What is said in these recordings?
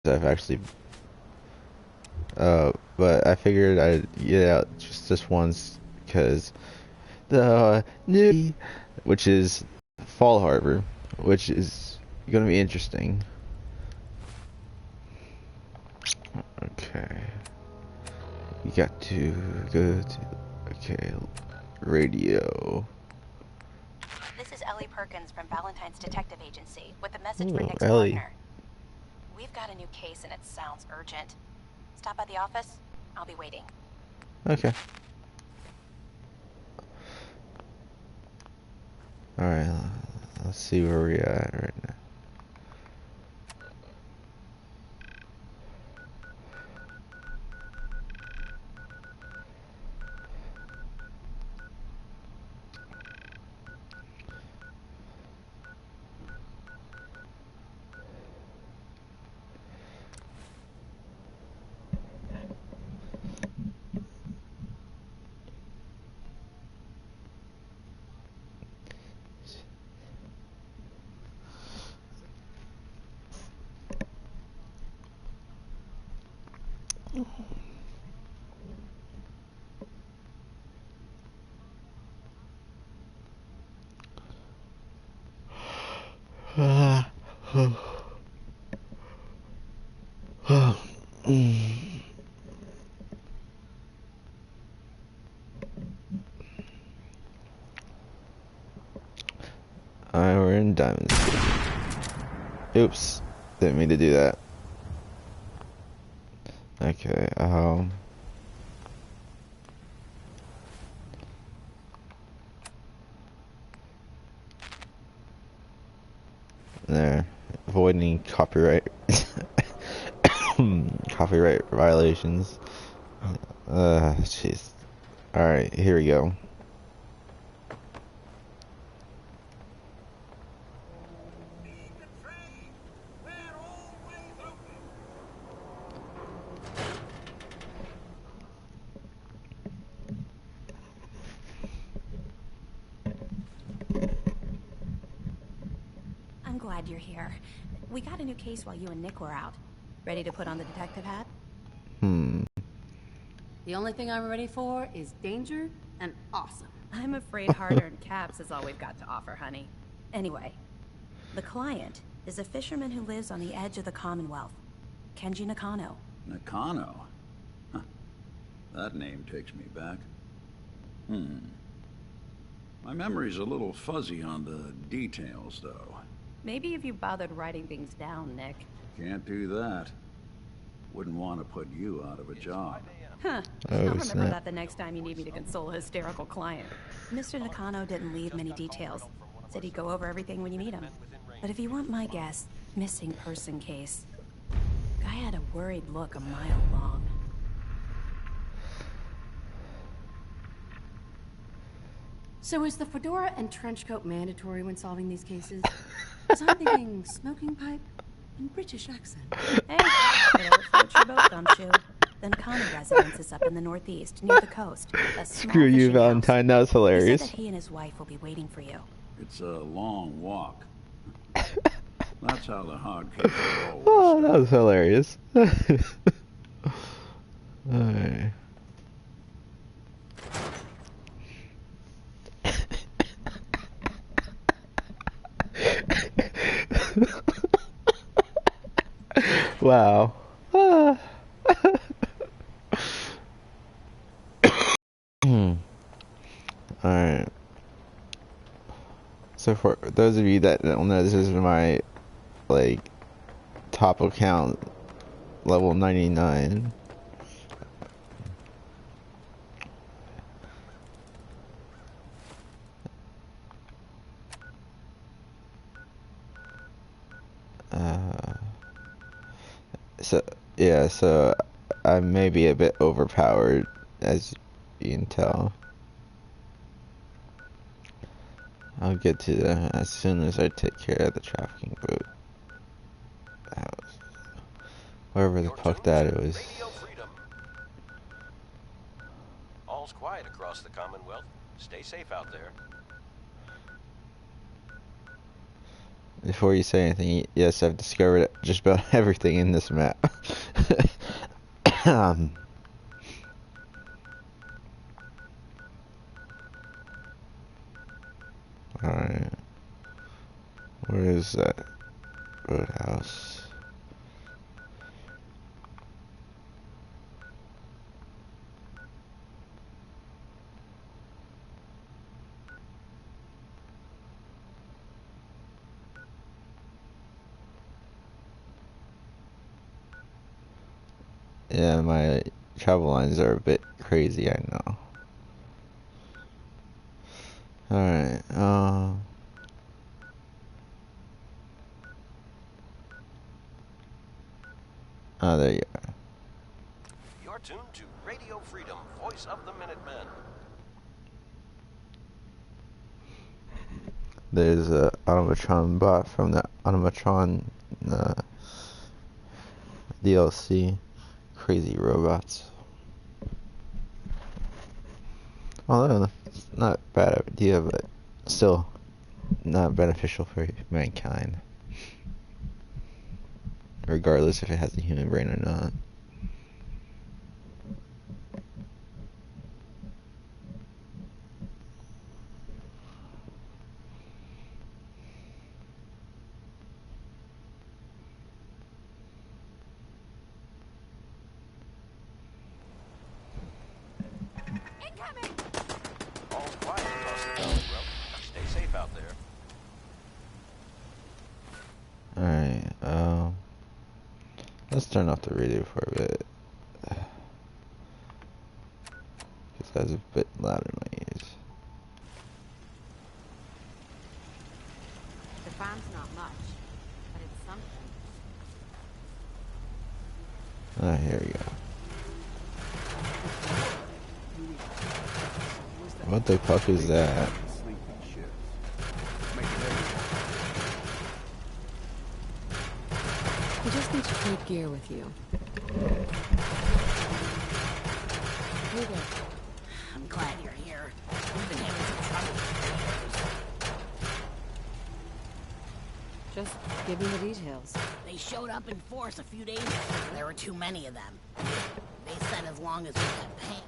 I've actually. But I figured I'd get out just this once because the new, which is Fall Harbor, which is gonna be interesting. Okay, you got to go to radio. This is Ellie Perkins from Valentine's Detective Agency with a message for Ooh, Nick's Ellie. partner. We've got a new case and it sounds urgent. Stop by the office. I'll be waiting. Okay. Alright, let's see where we're at right now. Alright, we're in Diamond City. Oops, didn't mean to do that. Okay, there, avoiding copyright, copyright violations. Jeez. Alright, here we go. I'm glad you're here. We got a new case while you and Nick were out. Ready to put on the detective hat? The only thing I'm ready for is danger and awesome. I'm afraid hard-earned caps is all we've got to offer, honey. Anyway, the client is a fisherman who lives on the edge of the Commonwealth. Kenji Nakano. Nakano? Huh. That name takes me back. My memory's a little fuzzy on the details, though. Maybe if you bothered writing things down, Nick. Can't do that. Wouldn't want to put you out of a job. Huh. Oh, I'll remember snap. that the next time you need me to console a hysterical client. Mr. Nakano didn't leave many details. Said he'd go over everything when you meet him. But if you want my guess, missing person case. Guy had a worried look a mile long. So is the fedora and trench coat mandatory when solving these cases? 'Cause I'm thinking smoking pipe and British accent. Hey, it'll float your boat, Gumshoe. The Nakano residence is up in the northeast, near the coast. A small Screw you, fishing house. Valentine. That was He said hilarious. that he and his wife will be waiting for you. It's a long walk. That's how the hard cases always Oh, that start. was hilarious. Alright. Wow. Alright. So for those of you that don't know, this is my, like, top account, level 99. So, yeah, so I may be a bit overpowered, as you can tell. I'll get to that as soon as I take care of the trafficking boat. Wherever the fuck that was. Radio Freedom. All's quiet across the Commonwealth. Stay safe out there. Before you say anything, yes, I've discovered just about everything in this map. Alright. Where is that roadhouse? Yeah, my travel lines are a bit crazy, I know. Alright, oh, there you are. You're tuned to Radio Freedom, voice of the Minutemen. There's a Automatron bot from the Automatron DLC. Crazy robots. Although, it's not a bad idea, but still not beneficial for mankind. Regardless if it has a human brain or not. All's quiet across the Valley Road. Stay safe out there. Alright, let's turn off the radio for a bit. Because that's a bit loud in my ears. The farm's not much, but it's something. Ah, here we go. What the fuck is that? I just need to trade gear with you. Hey there. I'm glad you're here. We've been having some trouble with the Just give me the details. They showed up in force a few days ago. There were too many of them. They said as long as we can pay,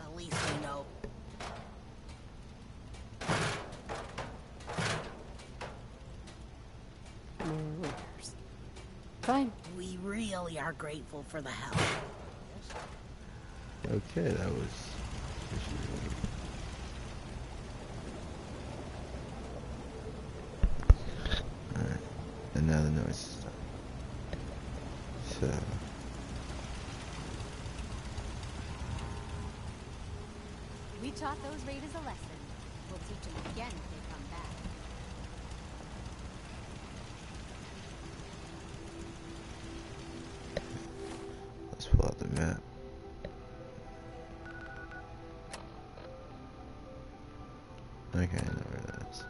at least we know. More workers. Fine. We really are grateful for the help. Okay, that was... Alright, and now the noise stopped. So... We taught those raiders a lesson. We'll teach them again if they come back. Let's pull out the map. Okay, I know where that is.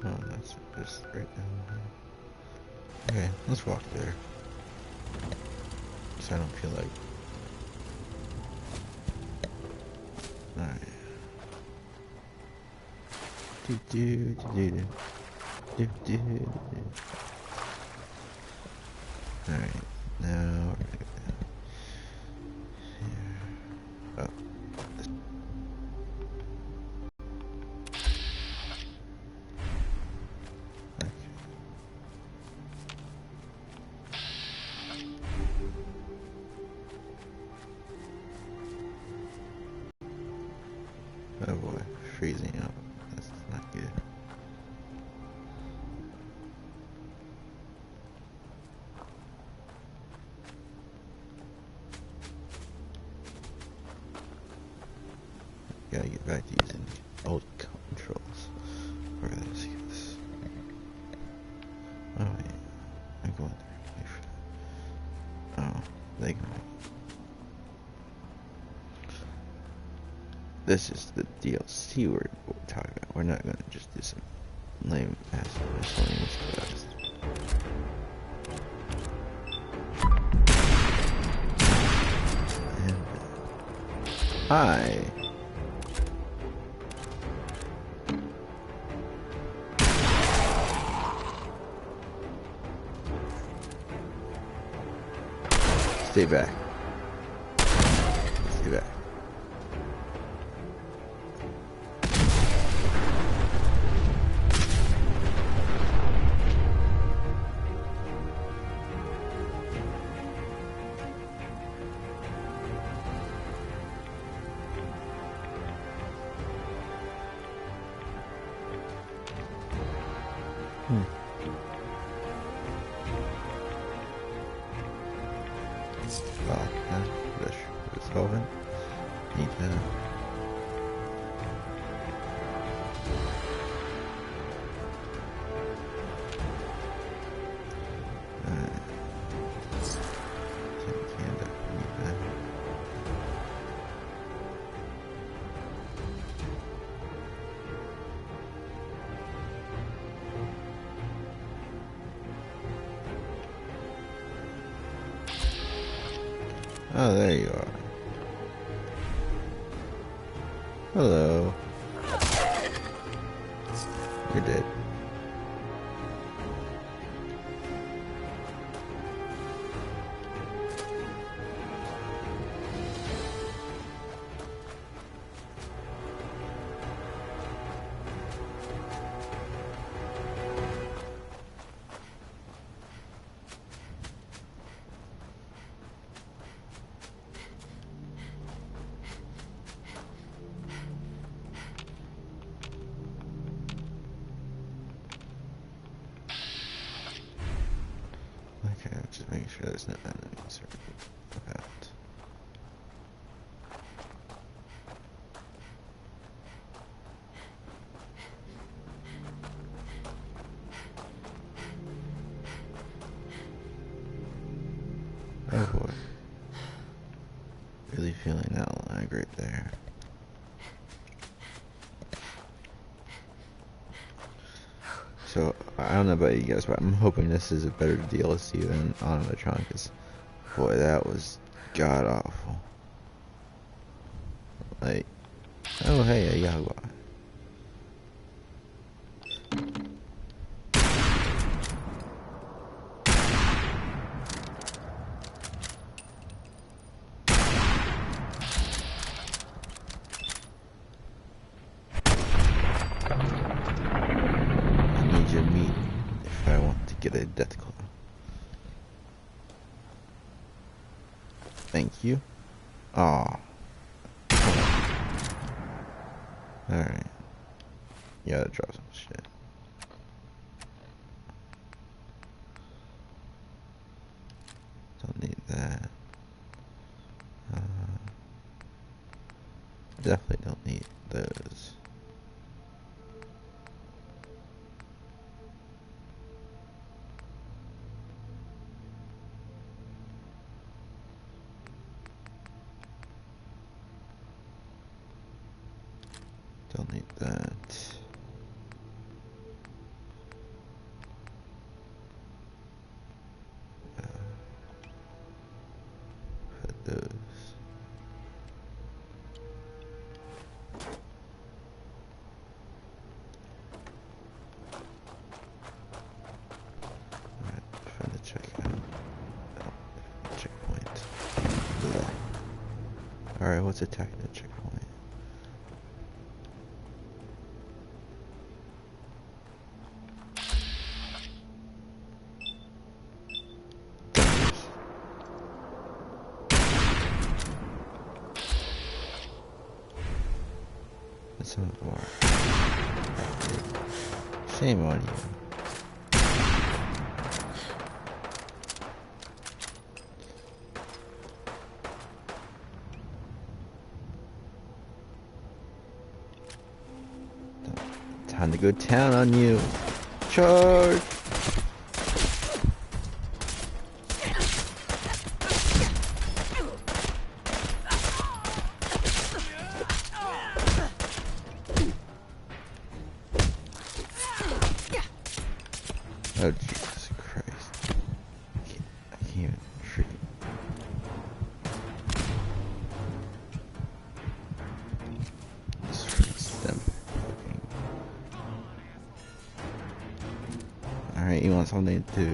Oh, that's just right down there. Okay, let's walk there. So I don't feel like... Alright. Alright, now we're gonna go here. Oh. Okay. Oh boy, freezing up. That's not good. Gotta get back to using old controls for this. Cause... Oh wait, I'm going there. Oh, they can. This is the DLC we're talking about. We're not gonna just do some lame ass miscellaneous quests. And, hi. Stay back. Stay back. Fuck, yeah. That's solvent. Need that. Alright. Can definitely need that. Oh, there you are. Hello. You're dead. Okay, just making sure there's no enemies or about. Oh boy. Really feeling that lag right there. So, I don't know about you guys, but I'm hoping this is a better DLC than Animatron, because, boy, that was god-awful. Like, oh hey, a Jaguar. Get a death claw. Thank you. Aw. Alright. Yeah, that drops some shit. Don't need that. Definitely don't need those. Don't need that. Put those. Alright, find the checkout. Oh, checkpoint. Alright, what's attacking the checkpoint? Shame on you. Time to go town on you. Charge! Oh, Jesus Christ. I can't even freaking... This freaking them fucking... Alright, you want something to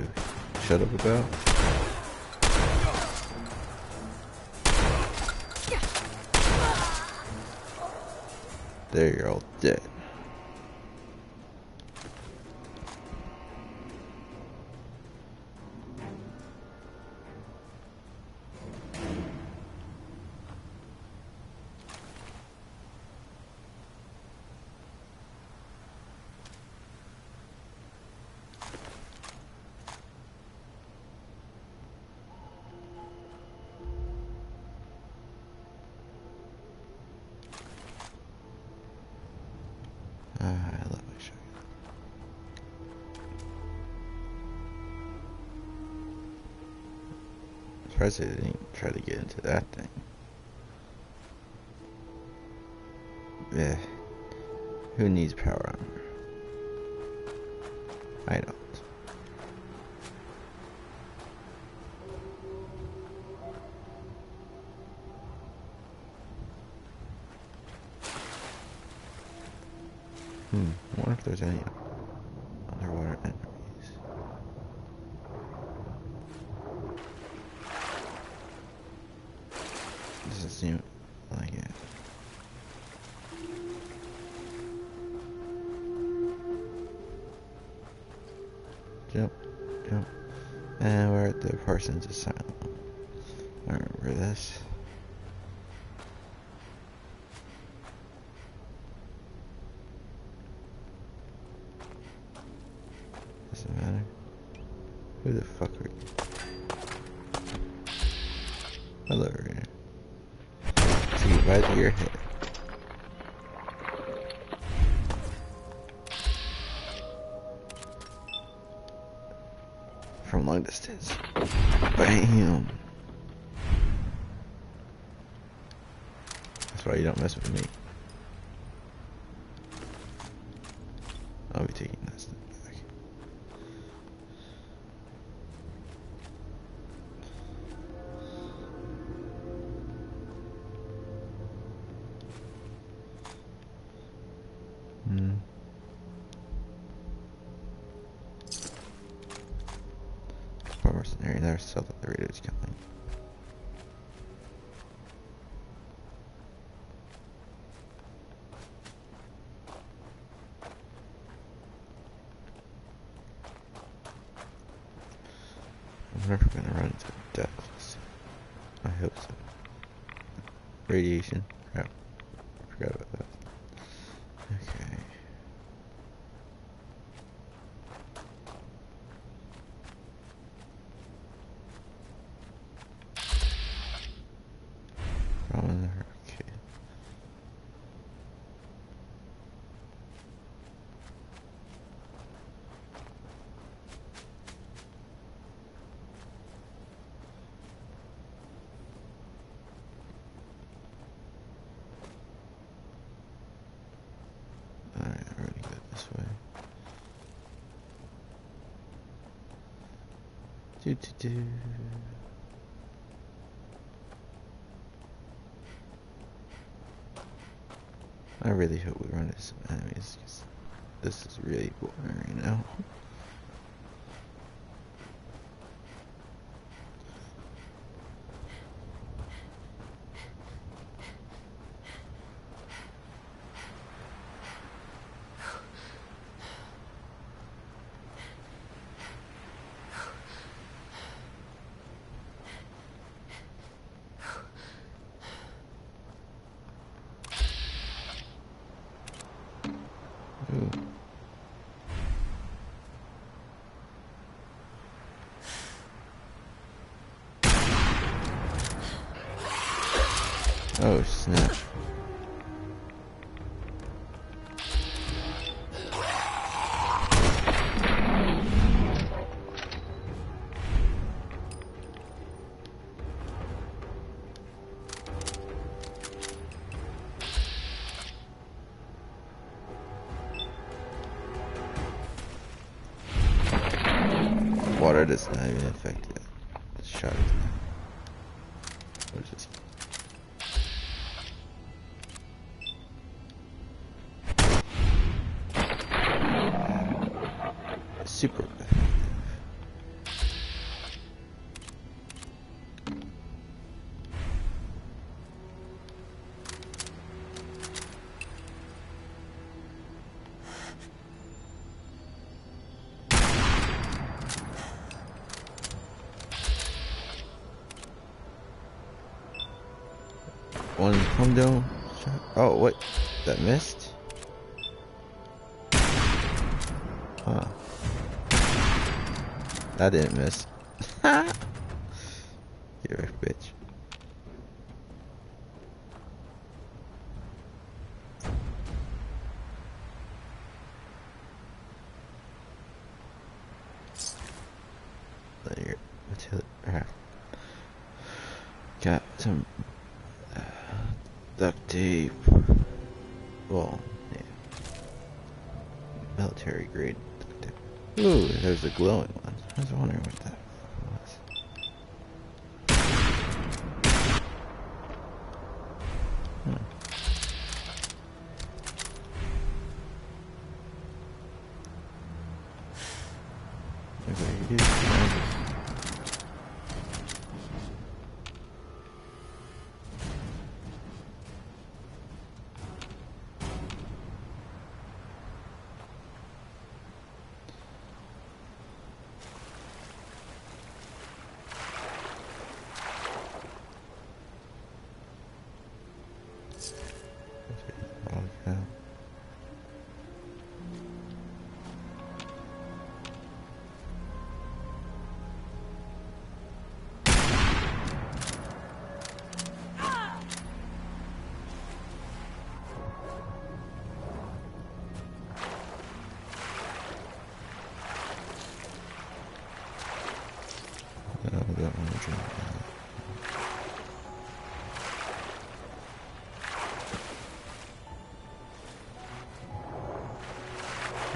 shut up about? There, you're all dead. Let me show you. I'm surprised they didn't try to get into that thing. Yeah. Who needs power armor? I don't. I wonder if there's any underwater enemies. Doesn't seem like it. Jump, jump. And we're at the Parsons Asylum. I remember this. Doesn't matter. Who the fuck are you? Hello, Rita. See, right to your head. From long distance. Bam! That's why you don't mess with me. I'll be taking that step back. Poor mercenary never saw that the radio's coming. I'm never gonna run into death close. I hope so. Radiation. Crap. I forgot about that. Okay. From there. Okay. Alright, I already got this way. Do. I really hope we run into some enemies, because this is really boring right now. Ooh. Oh snap. Water does not even affect it. The shot is not. What is this? Super effective. One come down. Oh, what? That missed? Huh. That didn't miss. You're a bitch. There, got some duct tape. Well, yeah. Military grade duct tape. Ooh, there's a glowing one. I was wondering what that was. Okay, it is. Okay. No, we don't want to drink that.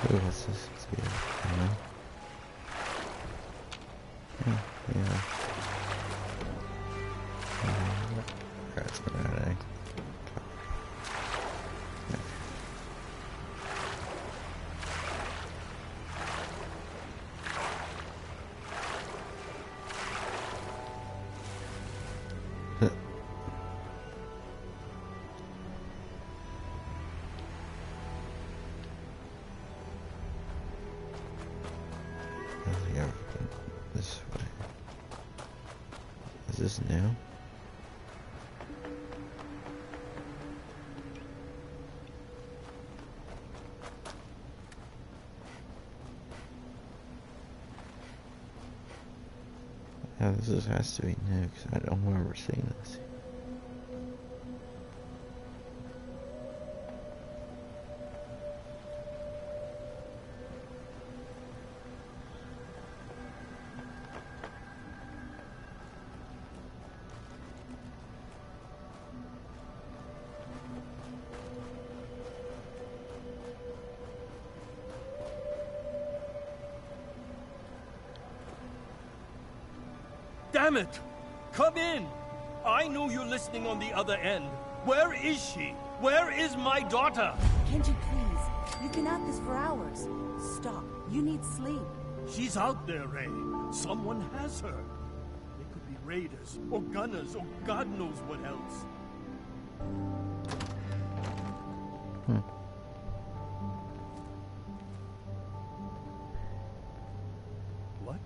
Ooh, what's this? Let's see. Yeah. That's bad, eh? This way. Is this new? Yeah, this has to be new because I don't remember seeing this. Damn it! Come in! I know you're listening on the other end. Where is she? Where is my daughter? Kenji, please. You've been at this for hours. Stop. You need sleep. She's out there, Ray. Someone has her. They could be raiders, or gunners, or God knows what else. What?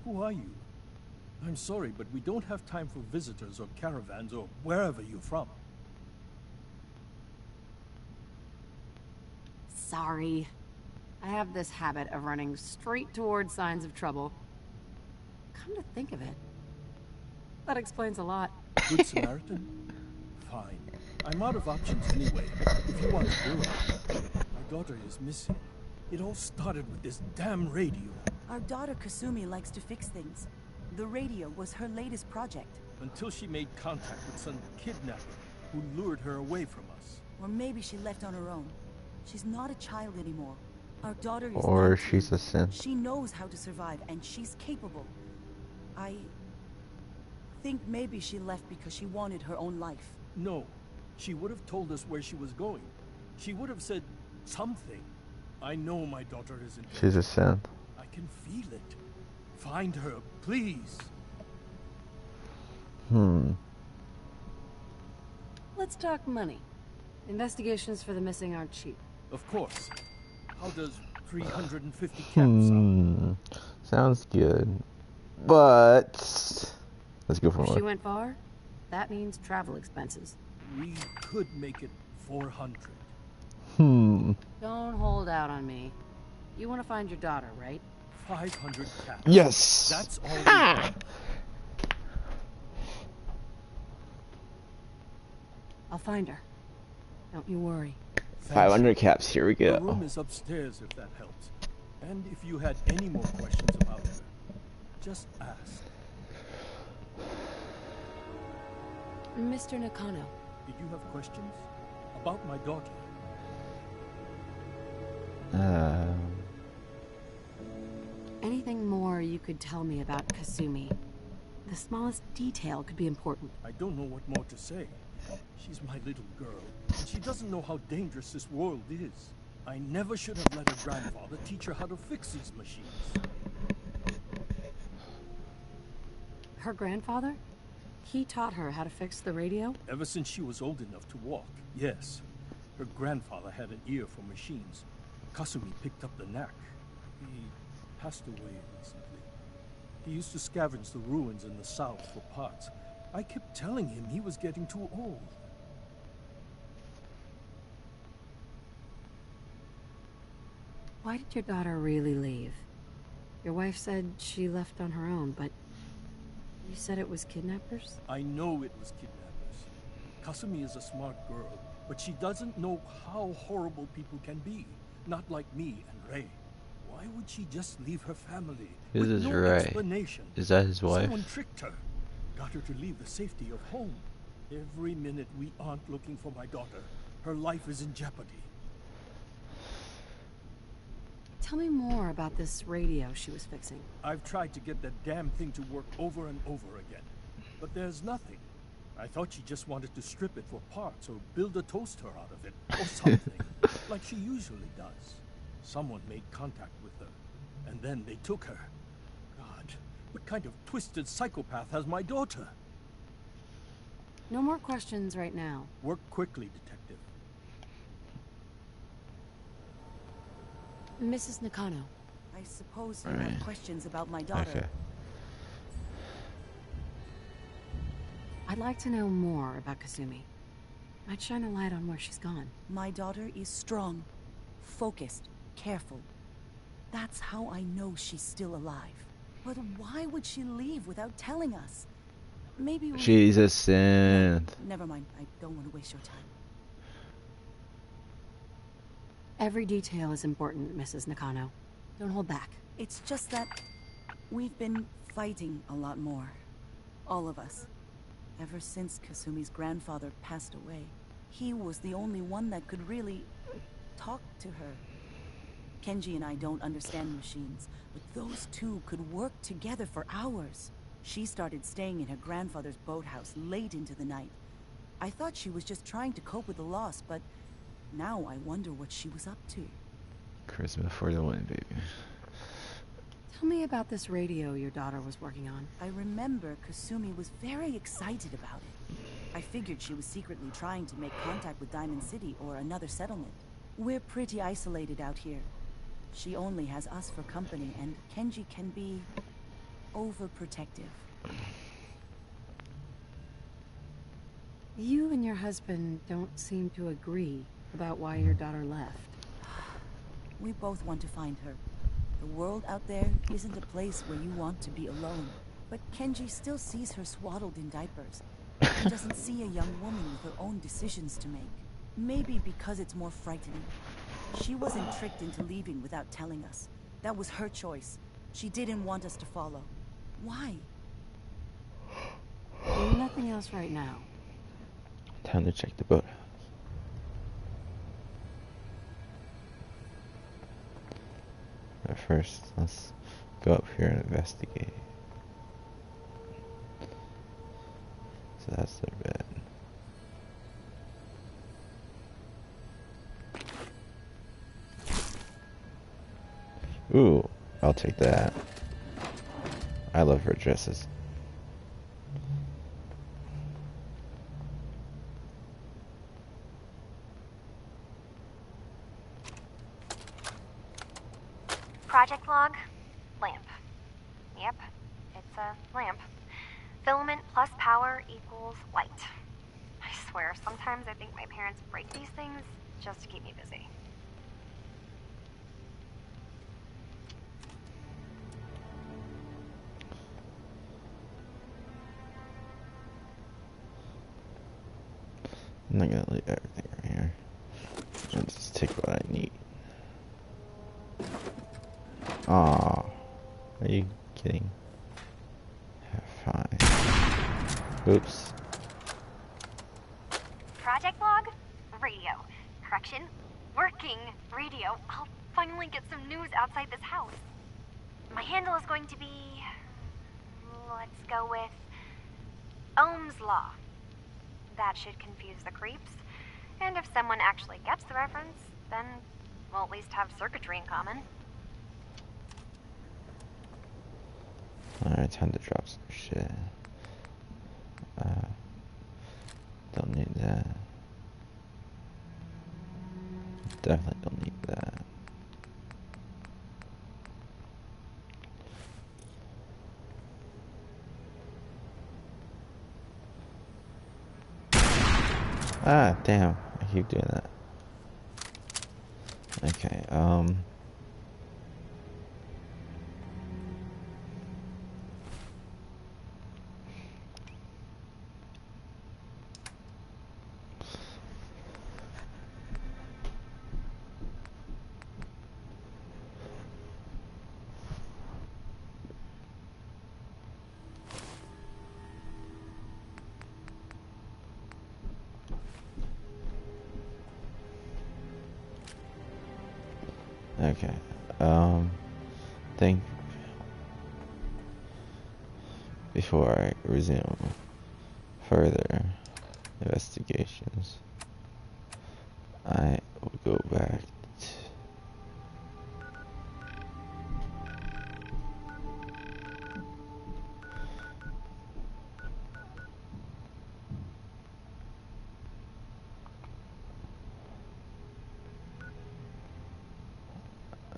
Who are you? I'm sorry, but we don't have time for visitors or caravans or wherever you're from. Sorry. I have this habit of running straight towards signs of trouble. Come to think of it, that explains a lot. Good Samaritan? Fine. I'm out of options anyway, if you want to do it. My daughter is missing. It all started with this damn radio. Our daughter Kasumi likes to fix things. The radio was her latest project. Until she made contact with some kidnapper who lured her away from us. Or maybe she left on her own. She's not a child anymore. Our daughter is Or 19. she's a synth. She knows how to survive, and she's capable. I think maybe she left because she wanted her own life. No. She would have told us where she was going. She would have said something. I know my daughter isn't dead. She's a synth. I can feel it. Find her, please. Let's talk money. Investigations for the missing aren't cheap. Of course. How does 350 caps sound? Sounds good. But let's go for If more. she went far, that means travel expenses. We could make it 400. Don't hold out on me. You want to find your daughter, right? 500 caps. Yes. That's all we have. I'll find her. Don't you worry. 500 caps. Here we The room go. is upstairs if that helps. And if you had any more questions about her, just ask. Mr. Nakano. Did you have questions? About my daughter? Anything more you could tell me about Kasumi? The smallest detail could be important. I don't know what more to say. She's my little girl, and she doesn't know how dangerous this world is. I never should have let her grandfather teach her how to fix these machines. Her grandfather? He taught her how to fix the radio? Ever since she was old enough to walk, yes. Her grandfather had an ear for machines. Kasumi picked up the knack. He passed away recently. He used to scavenge the ruins in the south for parts. I kept telling him he was getting too old. Why did your daughter really leave? Your wife said she left on her own, but you said it was kidnappers? I know it was kidnappers. Kasumi is a smart girl, but she doesn't know how horrible people can be. Not like me and Ray. Why would she just leave her family? This with is no Ray. explanation? Is that his wife? Someone tricked her. Got her to leave the safety of home. Every minute we aren't looking for my daughter, her life is in jeopardy. Tell me more about this radio she was fixing. I've tried to get that damn thing to work over and over again, but there's nothing. I thought she just wanted to strip it for parts or build a toaster out of it, or something, like she usually does. Someone made contact with her, and then they took her. God, what kind of twisted psychopath has my daughter? No more questions right now. Work quickly, Detective. Mrs. Nakano. I suppose you Right. have questions about my daughter. Okay. I'd like to know more about Kasumi. Might shine a light on where she's gone. My daughter is strong, focused, careful. That's how I know she's still alive. But why would she leave without telling us? Maybe we... She's a synth. Never mind. I don't want to waste your time. Every detail is important, Mrs. Nakano. Don't hold back. It's just that we've been fighting a lot more. All of us. Ever since Kasumi's grandfather passed away. He was the only one that could really talk to her. Kenji and I don't understand machines, but those two could work together for hours. She started staying in her grandfather's boathouse late into the night. I thought she was just trying to cope with the loss, but now I wonder what she was up to. Charisma for the win, baby. Tell me about this radio your daughter was working on. I remember Kasumi was very excited about it. I figured she was secretly trying to make contact with Diamond City or another settlement. We're pretty isolated out here. She only has us for company, and Kenji can be overprotective. You and your husband don't seem to agree about why your daughter left. We both want to find her. The world out there isn't a place where you want to be alone. But Kenji still sees her swaddled in diapers. He doesn't see a young woman with her own decisions to make. Maybe because it's more frightening. She wasn't tricked into leaving without telling us. That was her choice. She didn't want us to follow. Why? Nothing else right now. Time to check the boat. But first, let's go up here and investigate. So that's the bed. Ooh, I'll take that. I love her dresses. Project log, lamp. Yep, it's a lamp. Filament plus power equals light. I swear, sometimes I think my parents break these things just to keep me busy. I'm not gonna leave everything right here. I'll just take what I need. Aw, are you kidding? Fine. Oops. Project log? Radio. Correction. Working radio. I'll finally get some news outside this house. My handle is going to be... let's go with... Ohm's Law. That should confuse the creeps. And if someone actually gets the reference, then we'll at least have circuitry in common. Alright, time to drop some shit. Don't need that. Definitely don't need that. Ah, damn. I keep doing that. Okay, okay, think before I resume further investigations, I will go back to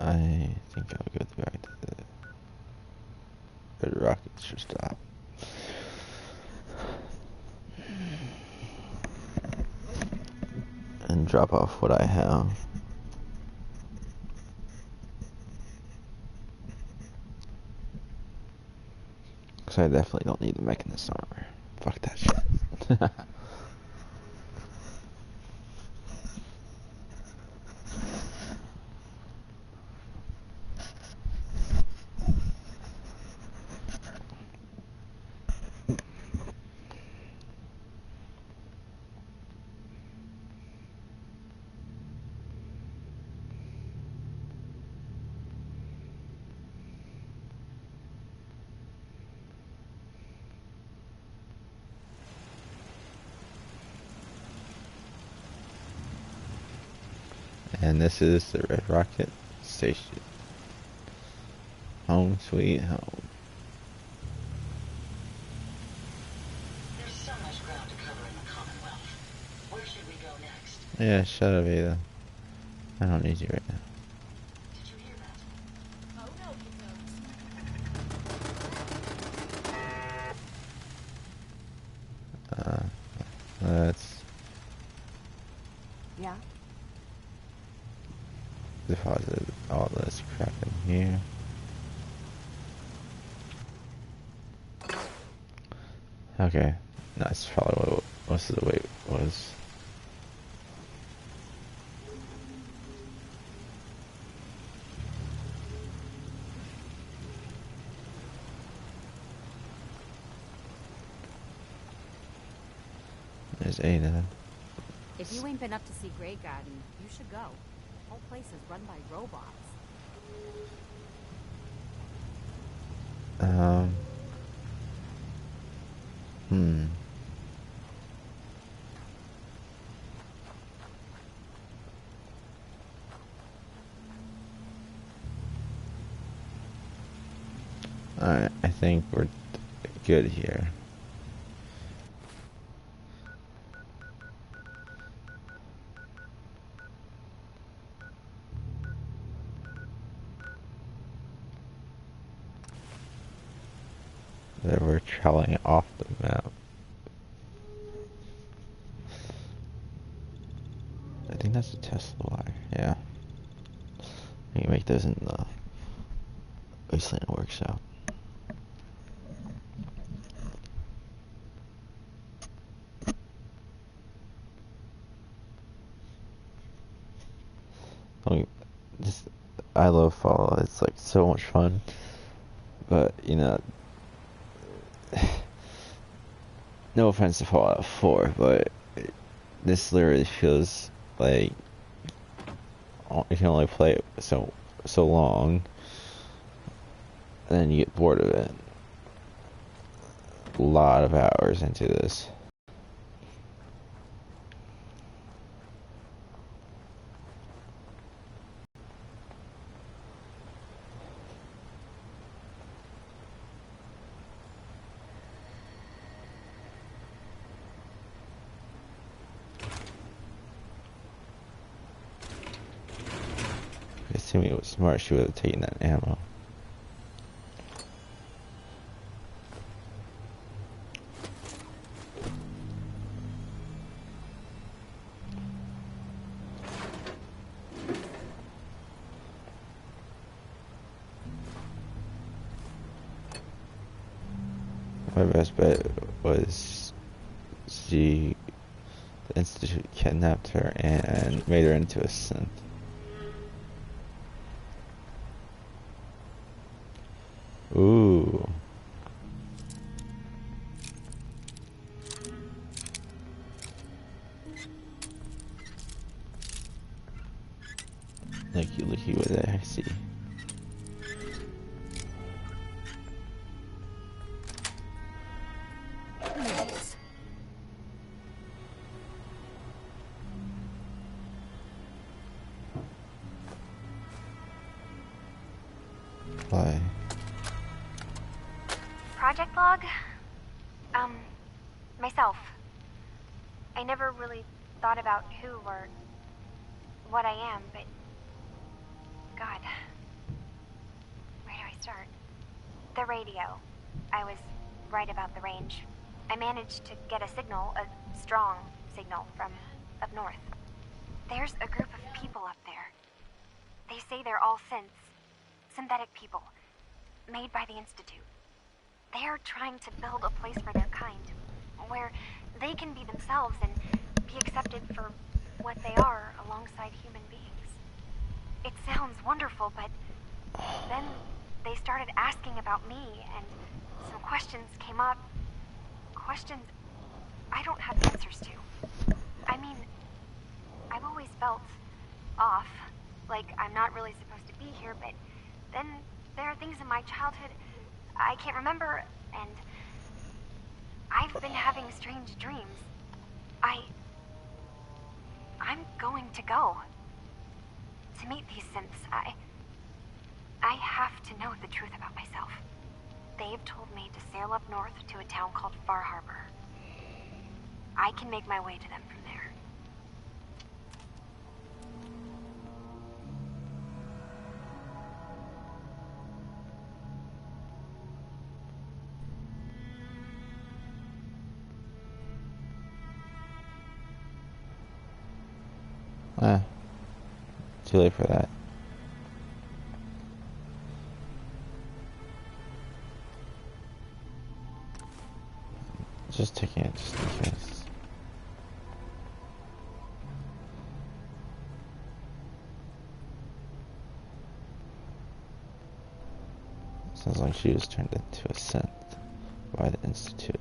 I think I'll go back to the Red Rocket should stop. And drop off what I have. Because I definitely don't need the Mechanist armor. Fuck that shit. And this is the Red Rocket Station. Home sweet home. There's so much ground to cover in the Commonwealth. Where should we go next? Yeah, shut up, Ada. I don't need you right now. Did you hear that? Oh no, Let's Yeah? deposit all this crap in here. Okay, that's probably what most of the weight was. There's Ada. If you ain't been up to see Grey Garden, you should go. The whole place is run by robots. Alright, I think we're good here. That we're traveling off the map. Just to test the wire. Yeah. You can make those in the Wasteland workshop. I mean, I love Fallout. It's like so much fun. But you know, no offense to Fallout 4, but this literally feels like you can only play it so long, and then you get bored of it. A lot of hours into this. Assuming it was smart, she would have taken that ammo. My best bet was the Institute kidnapped her and made her into a synth. Ooh. Looky what I see. Why? Project log? Myself. I never really thought about who or what I am, but God, where do I start? The radio. I was right about the range. I managed to get a signal, a strong signal from up north. There's a group of people up there. They say they're all synthetic people, made by the Institute. They are trying to build a place for their kind, where they can be themselves and be accepted for what they are alongside human beings. It sounds wonderful, but then they started asking about me, and some questions came up. Questions I don't have answers to. I mean, I've always felt off, like I'm not really supposed to be here, but then there are things in my childhood I can't remember, and I've been having strange dreams. I'm going to go to meet these synths. I have to know the truth about myself. They've told me to sail up north to a town called Far Harbor. I can make my way to them from there. Too late for that. Just taking it just in case. Sounds like she was turned into a synth by the Institute.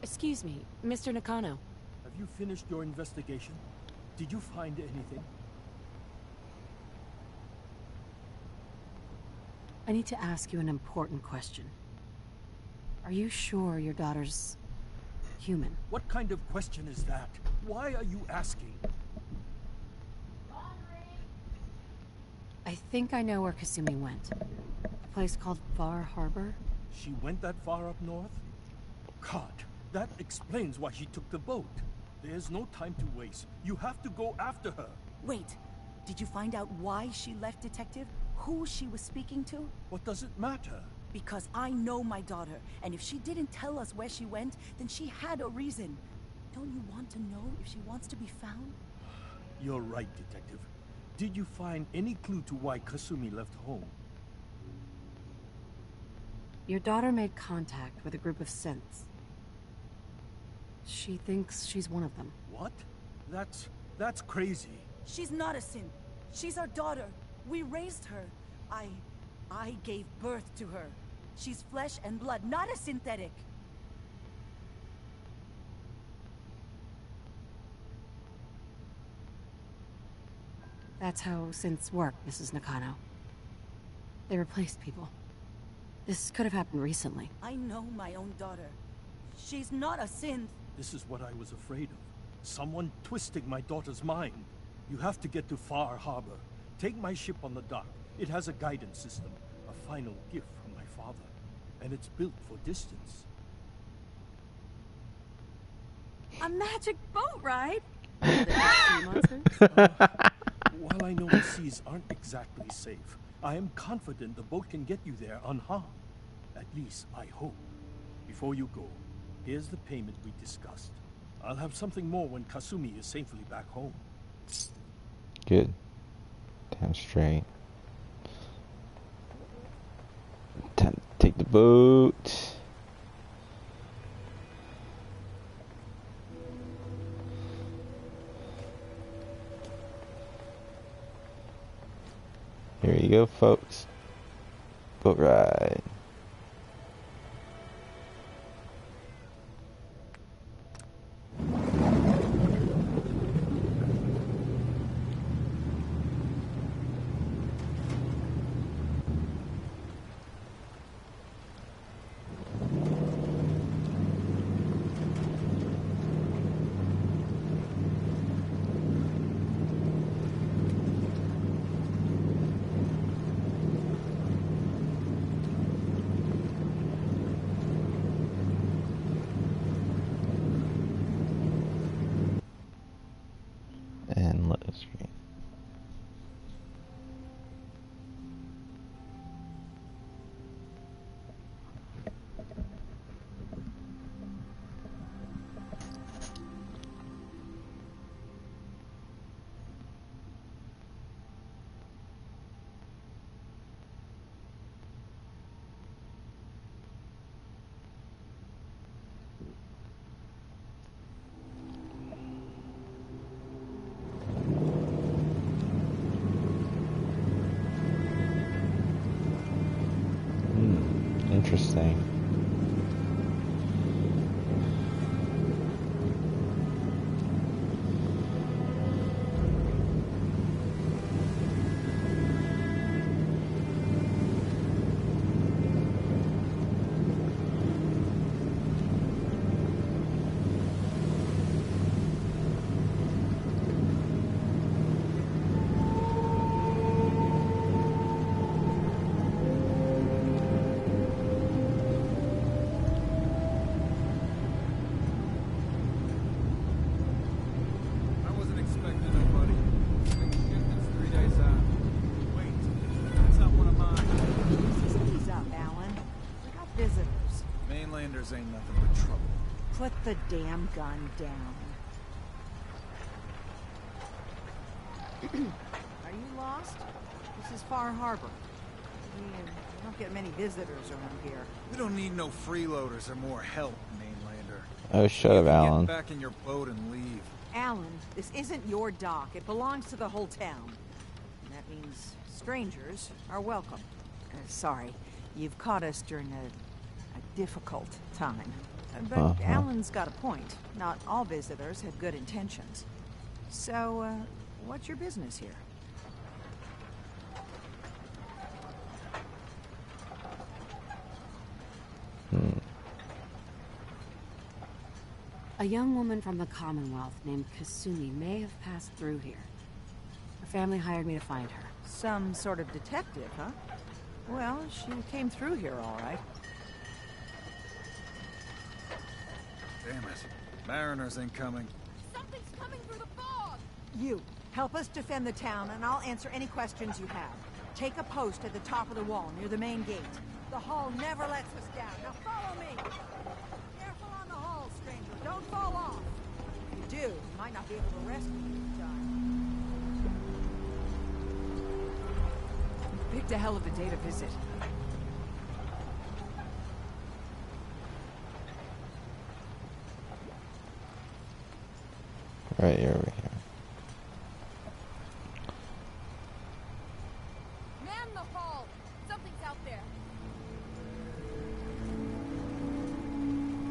Excuse me, Mr. Nakano. Have you finished your investigation? Did you find anything? I need to ask you an important question. Are you sure your daughter's human? What kind of question is that? Why are you asking? I think I know where Kasumi went. A place called Far Harbor? She went that far up north? God, that explains why she took the boat. There's no time to waste. You have to go after her. Wait, did you find out why she left, Detective? Who she was speaking to? What does it matter? Because I know my daughter, and if she didn't tell us where she went, then she had a reason. Don't you want to know if she wants to be found? You're right, Detective. Did you find any clue to why Kasumi left home? Your daughter made contact with a group of synths. She thinks she's one of them. What? That's crazy. She's not a synth. She's our daughter. We raised her. I gave birth to her. She's flesh and blood, not a synthetic. That's how synths work, Mrs. Nakano. They replace people. This could have happened recently. I know my own daughter. She's not a synth. This is what I was afraid of. Someone twisting my daughter's mind. You have to get to Far Harbor. Take my ship on the dock. It has a guidance system. A final gift from my father. And it's built for distance. A magic boat ride? Sea monsters? While I know the seas aren't exactly safe, I am confident the boat can get you there unharmed. At least, I hope. Before you go, here's the payment we discussed. I'll have something more when Kasumi is safely back home. Good. Damn straight. Time to take the boat. Here you go, folks. Boat ride. And load screen. Interesting. Ain't nothing but trouble. Put the damn gun down. Are you lost? This is Far Harbor. We don't get many visitors around here. We don't need no freeloaders or more help, mainlander. Oh, shut up, Alan. Get back in your boat and leave. Alan, this isn't your dock. It belongs to the whole town. And that means strangers are welcome. Sorry, you've caught us during a difficult time. But Alan's got a point. Not all visitors have good intentions. So, what's your business here? A young woman from the Commonwealth named Kasumi may have passed through here. Her family hired me to find her. Some sort of detective, huh? Well, she came through here all right. Damn it. Mariners incoming. Something's coming through the fog! You, help us defend the town, and I'll answer any questions you have. Take a post at the top of the wall, near the main gate. The Hall never lets us down. Now follow me! Careful on the Hall, stranger. Don't fall off. If you do, you might not be able to rescue you in time. Picked a hell of a day to visit. Right here, over here. Man the hall! Something's out there.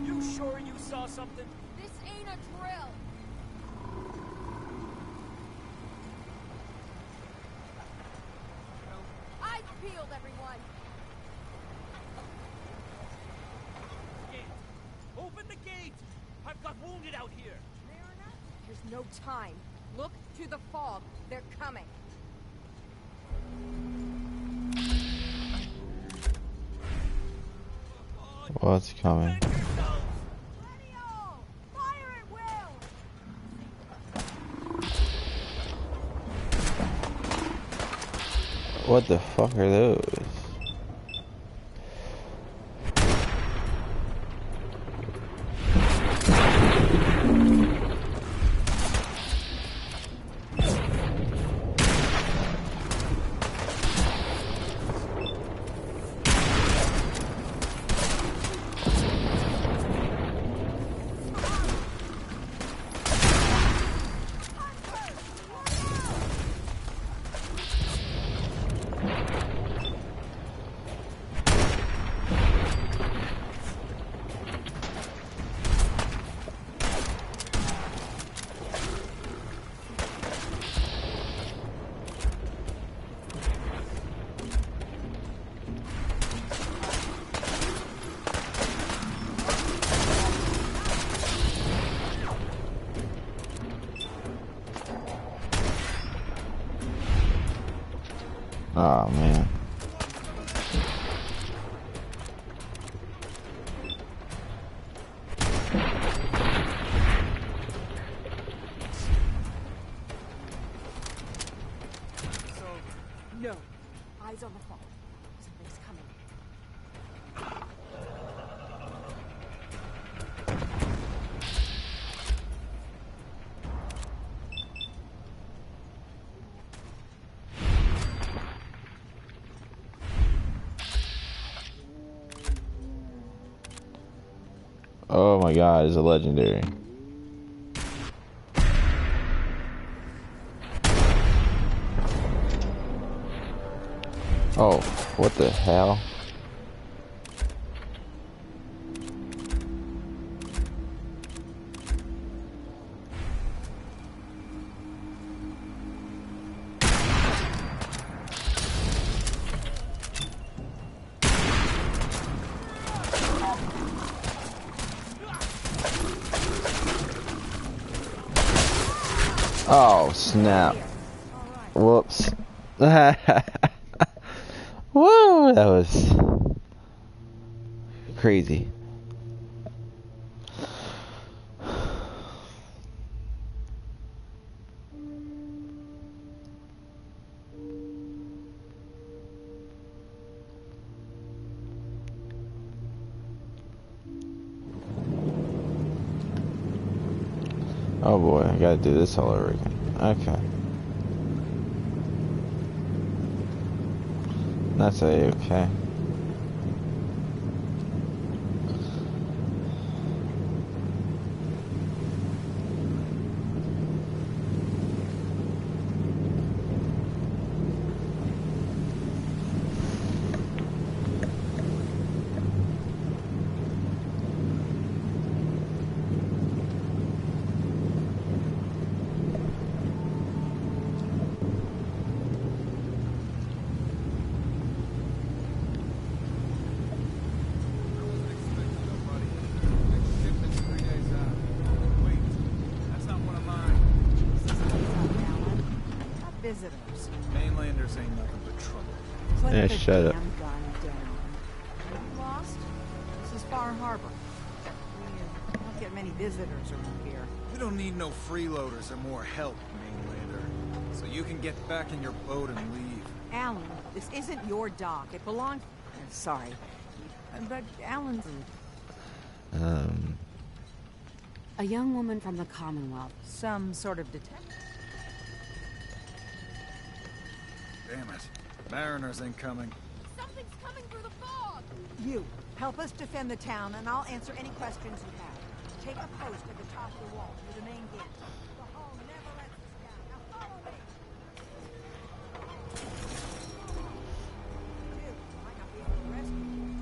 You sure you saw something? This ain't a drill. Eyes peeled, everyone. Gate. Open the gate! I've got wounded out here. There's no time. Look to the fog. They're coming. What's coming? What the fuck are those? Oh man. No. Eyes on the fog. Something's coming. Oh my god, it's a legendary. Oh, what the hell? Oh, snap. Whoops. Whoa, that was crazy. Oh boy, I gotta do this all over again. Okay. That's okay. visitors. Mainlanders ain't nothing but trouble. Put Yeah, the shut up. damn gun down. Are you lost? This is Far Harbor. We don't get many visitors around here. We don't need no freeloaders or more help, Mainlander. So you can get back in your boat and leave. Alan, this isn't your dock. It belongs... sorry. But Alan... A young woman from the Commonwealth. Some sort of detective. Damn it. Mariners ain't coming. Something's coming through the fog! You, help us defend the town, and I'll answer any questions you have. Take a post at the top of the wall, near the main gate. The hall never lets us down. Now follow me! Dude, might not be able to rescue you in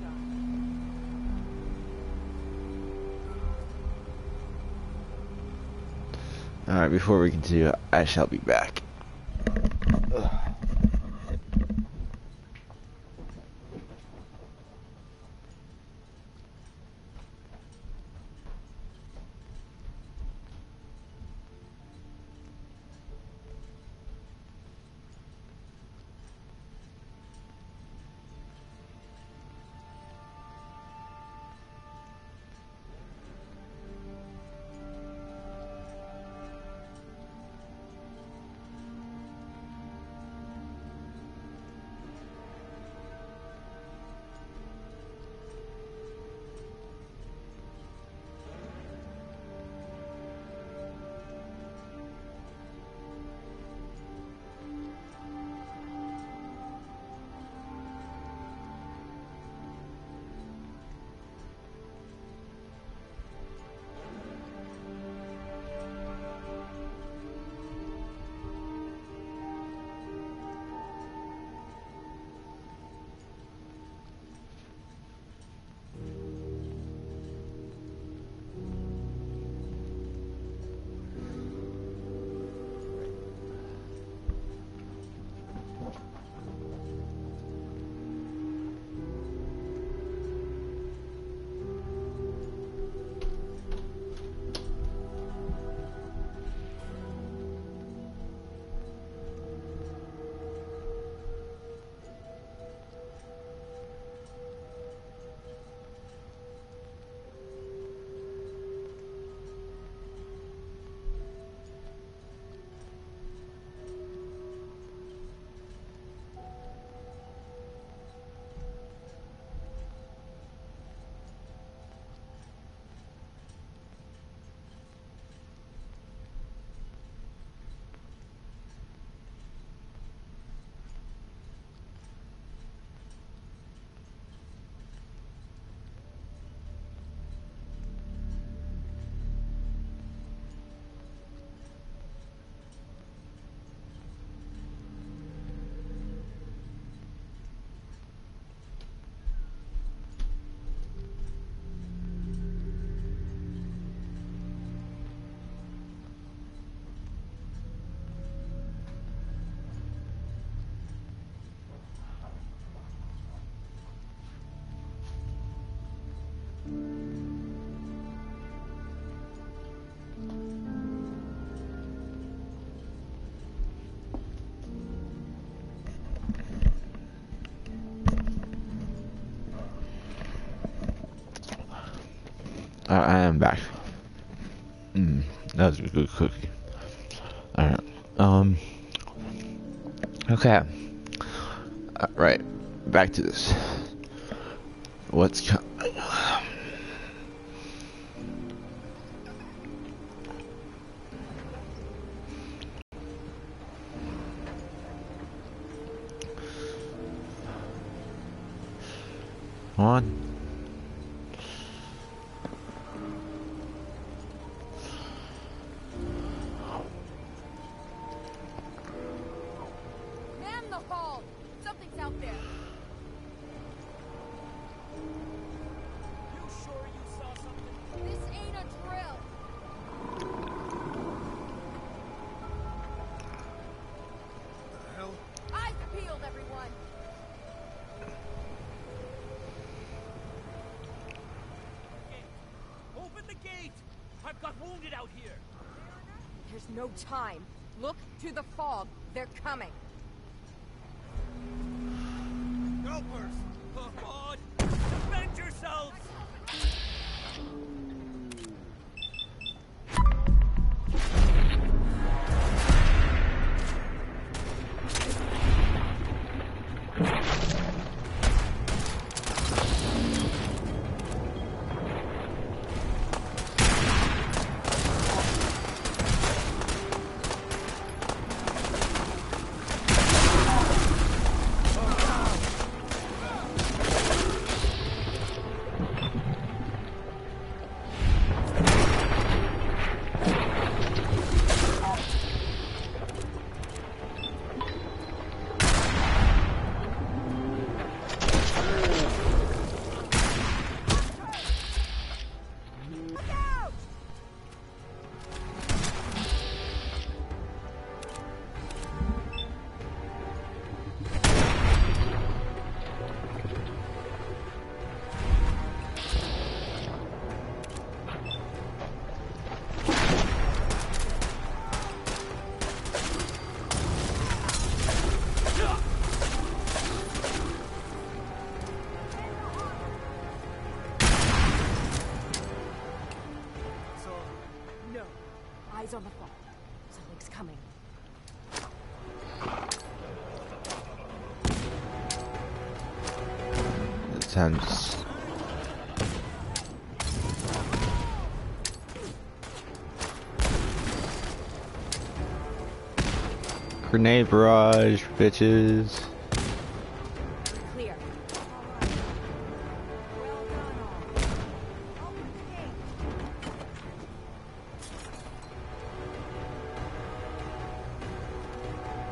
time. Alright, before we continue, I shall be back. Ugh. I am back. That was a good cookie. Alright. Okay. Right. Back to this. What's coming? On. Man the hall! Something's out there! You sure you saw something? This ain't a drill! The hell? Eyes peeled, everyone! Open the gate! I've got wounded out here! There's no time. Look to the fog. They're coming. Helpers! Come on! Defend yourselves! Eyes on the phone. Something's coming. Attempts. Grenade barrage, bitches. Clear.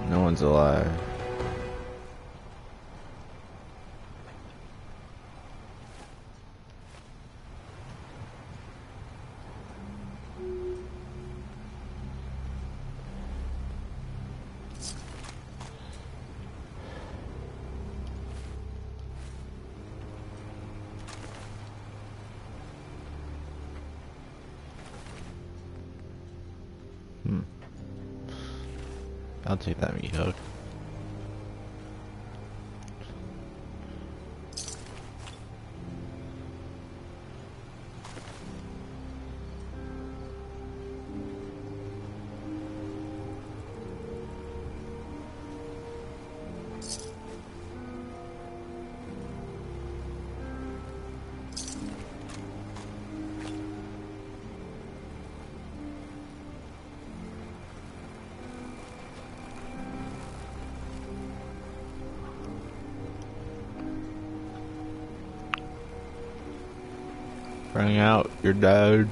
No one's alive. I'll take that meat hook. Bring out your dad.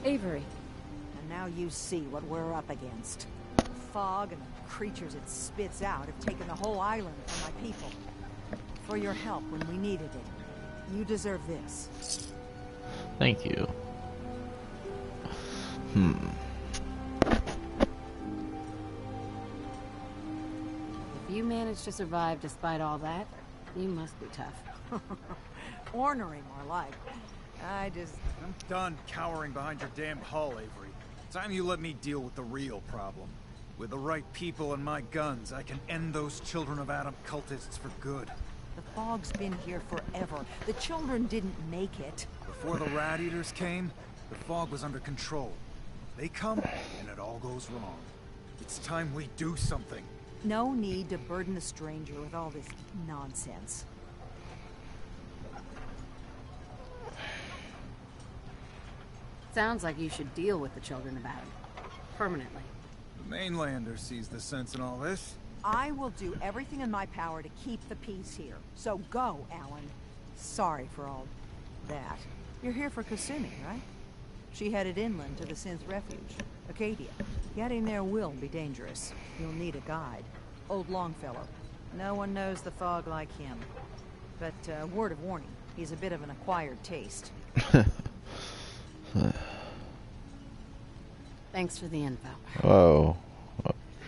Avery. And now you see what we're up against. The fog and the creatures it spits out have taken the whole island from my people. For your help when we needed it. You deserve this. Thank you. If you managed to survive despite all that, you must be tough. Ornery, more like. I'm done cowering behind your damn hull, Avery. Time you let me deal with the real problem. With the right people and my guns, I can end those Children of Adam cultists for good. The fog's been here forever. The children didn't make it. Before the Rat Eaters came, the fog was under control. They come, and it all goes wrong. It's time we do something. No need to burden the stranger with all this nonsense. Sounds like you should deal with the Children of Adam. Permanently. The mainlander sees the sense in all this. I will do everything in my power to keep the peace here. So go, Alan. Sorry for all that. You're here for Kasumi, right? She headed inland to the Synth Refuge, Acadia. Getting there will be dangerous. You'll need a guide. Old Longfellow. No one knows the fog like him. But, word of warning, he's a bit of an acquired taste. Thanks for the info. Whoa.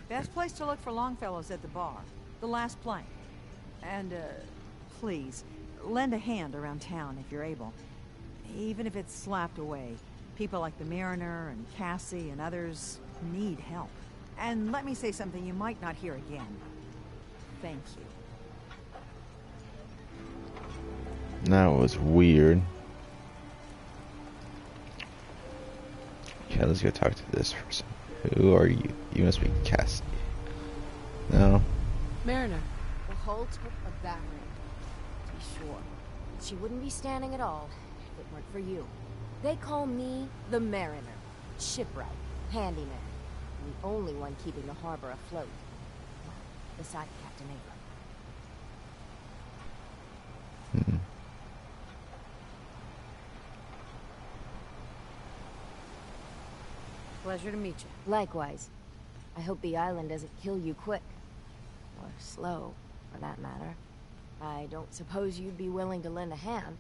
Best place to look for Longfellow's at the bar. The last plank. And, please, lend a hand around town if you're able. Even if it's slapped away. People like the Mariner and Cassie and others need help. And let me say something you might not hear again. Thank you. That was weird. Okay, let's go talk to this person. Who are you? You must be Cassie. No. Mariner. The hull took a battering. To be sure. She wouldn't be standing at all if it weren't for you. They call me the Mariner. Shipwright. Handyman. And the only one keeping the harbor afloat. Well, beside Captain Avery. Pleasure to meet you. Likewise. I hope the island doesn't kill you quick. Or slow, for that matter. I don't suppose you'd be willing to lend a hand.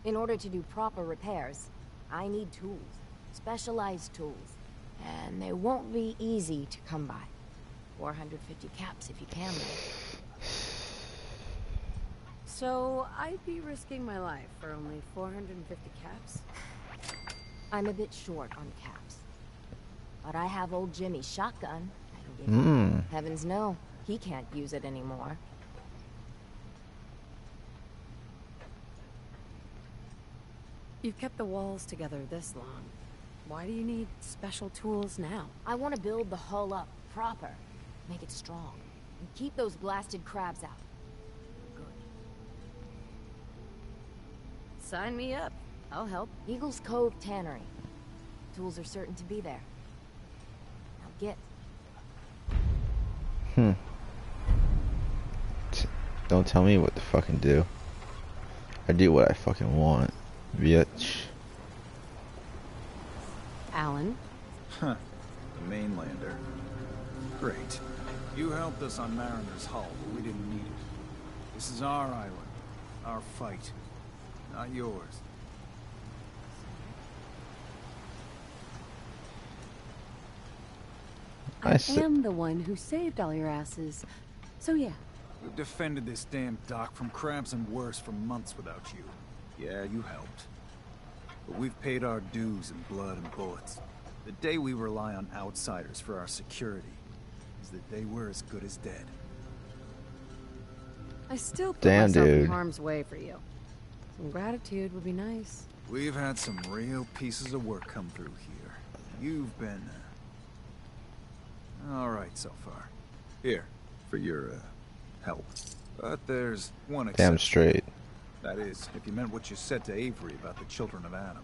In order to do proper repairs, I need tools. Specialized tools. And they won't be easy to come by. 450 caps if you can, though. So, I'd be risking my life for only 450 caps? I'm a bit short on caps. But I have old Jimmy's shotgun I can give you. Heavens no, he can't use it anymore. You've kept the walls together this long. Why do you need special tools now? I want to build the hull up proper. Make it strong. And keep those blasted crabs out. Good. Sign me up. I'll help. Eagles Cove Tannery. Tools are certain to be there. Now get. Don't tell me what to fucking do. I do what I fucking want, bitch. Alan? Huh. The mainlander. Great. You helped us on Mariner's hull, but we didn't need it. This is our island. Our fight. Not yours. I am the one who saved all your asses. So yeah. We've defended this damn dock from crabs and worse for months without you. Yeah, you helped. But we've paid our dues in blood and bullets. The day we rely on outsiders for our security is the day we're as good as dead. I still put Damn, myself in dude. harm's way for you. Some gratitude would be nice. We've had some real pieces of work come through here. You've been... all right so far. Here, for your, help. But there's one exception. Damn straight. That is, if you meant what you said to Avery about the children of Adam.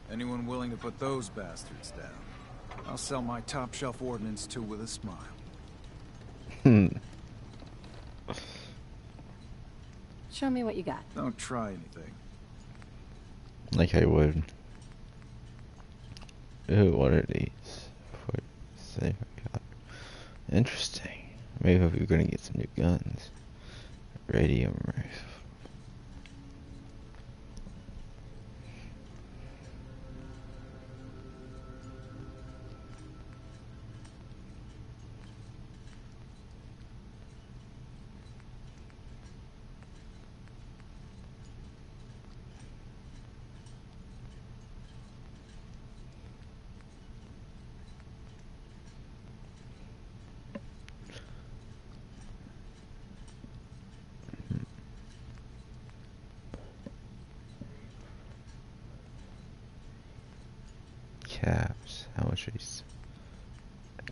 Anyone willing to put those bastards down, I'll sell my top-shelf ordnance to with a smile. Show me what you got. Don't try anything. Like I would. Ooh, what are these? Say I got. Interesting. Maybe we're gonna get some new guns. Radium rifle. Caps. How much are these?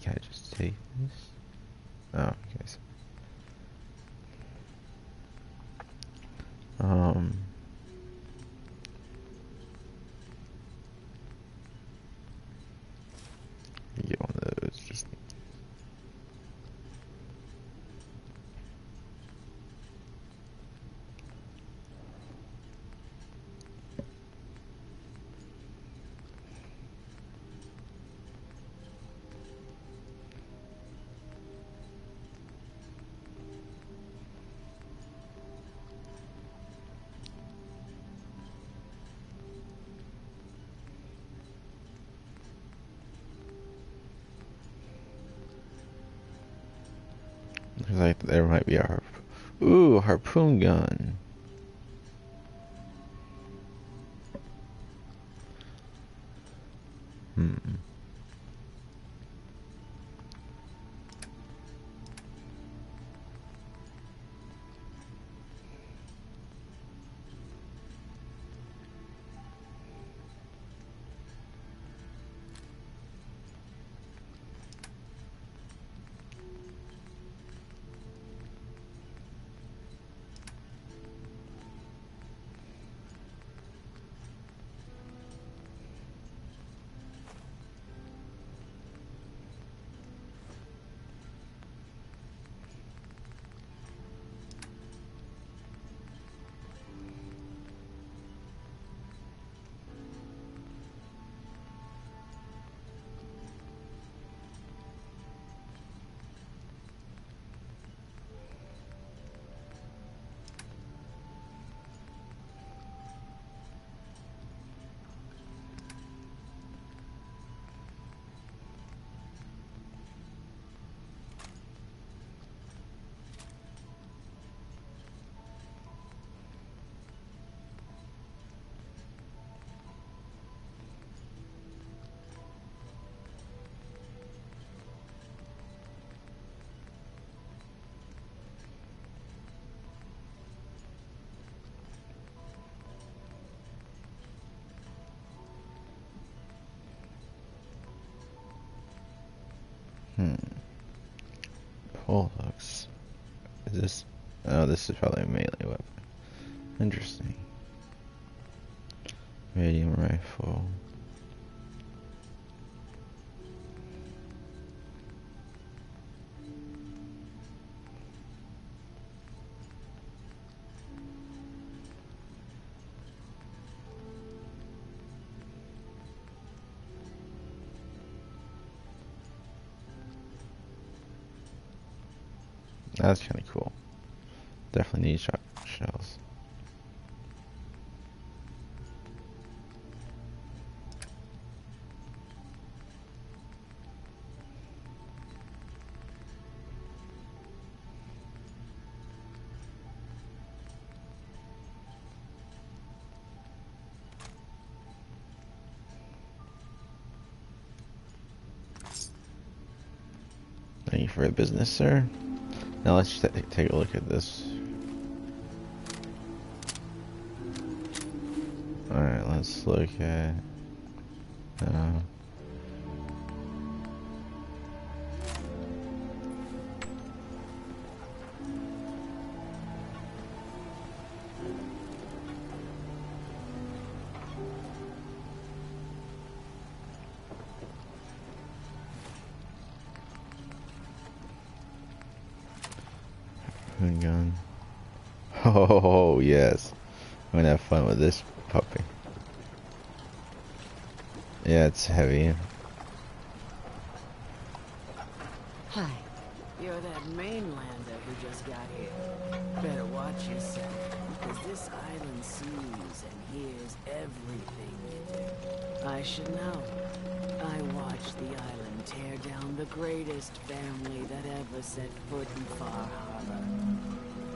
Can I just take this? Oh, okay. So, get one of those. Just. there might be a harpoon gun. Poleaxe. Is this? Oh, this is probably a melee weapon. Interesting. Medium rifle. That's kind of cool. Definitely need shot shells. Thank you for your business, sir. Now let's take a look at this. Alright, let's look at... gun. Oh yes, I'm gonna have fun with this puppy. Yeah, it's heavy. Hi. You're that mainlander who just got here. Better watch yourself, because this island sees and hears everything you do. I should know. I watched the island tear down the greatest family that ever set foot in Far Harbor.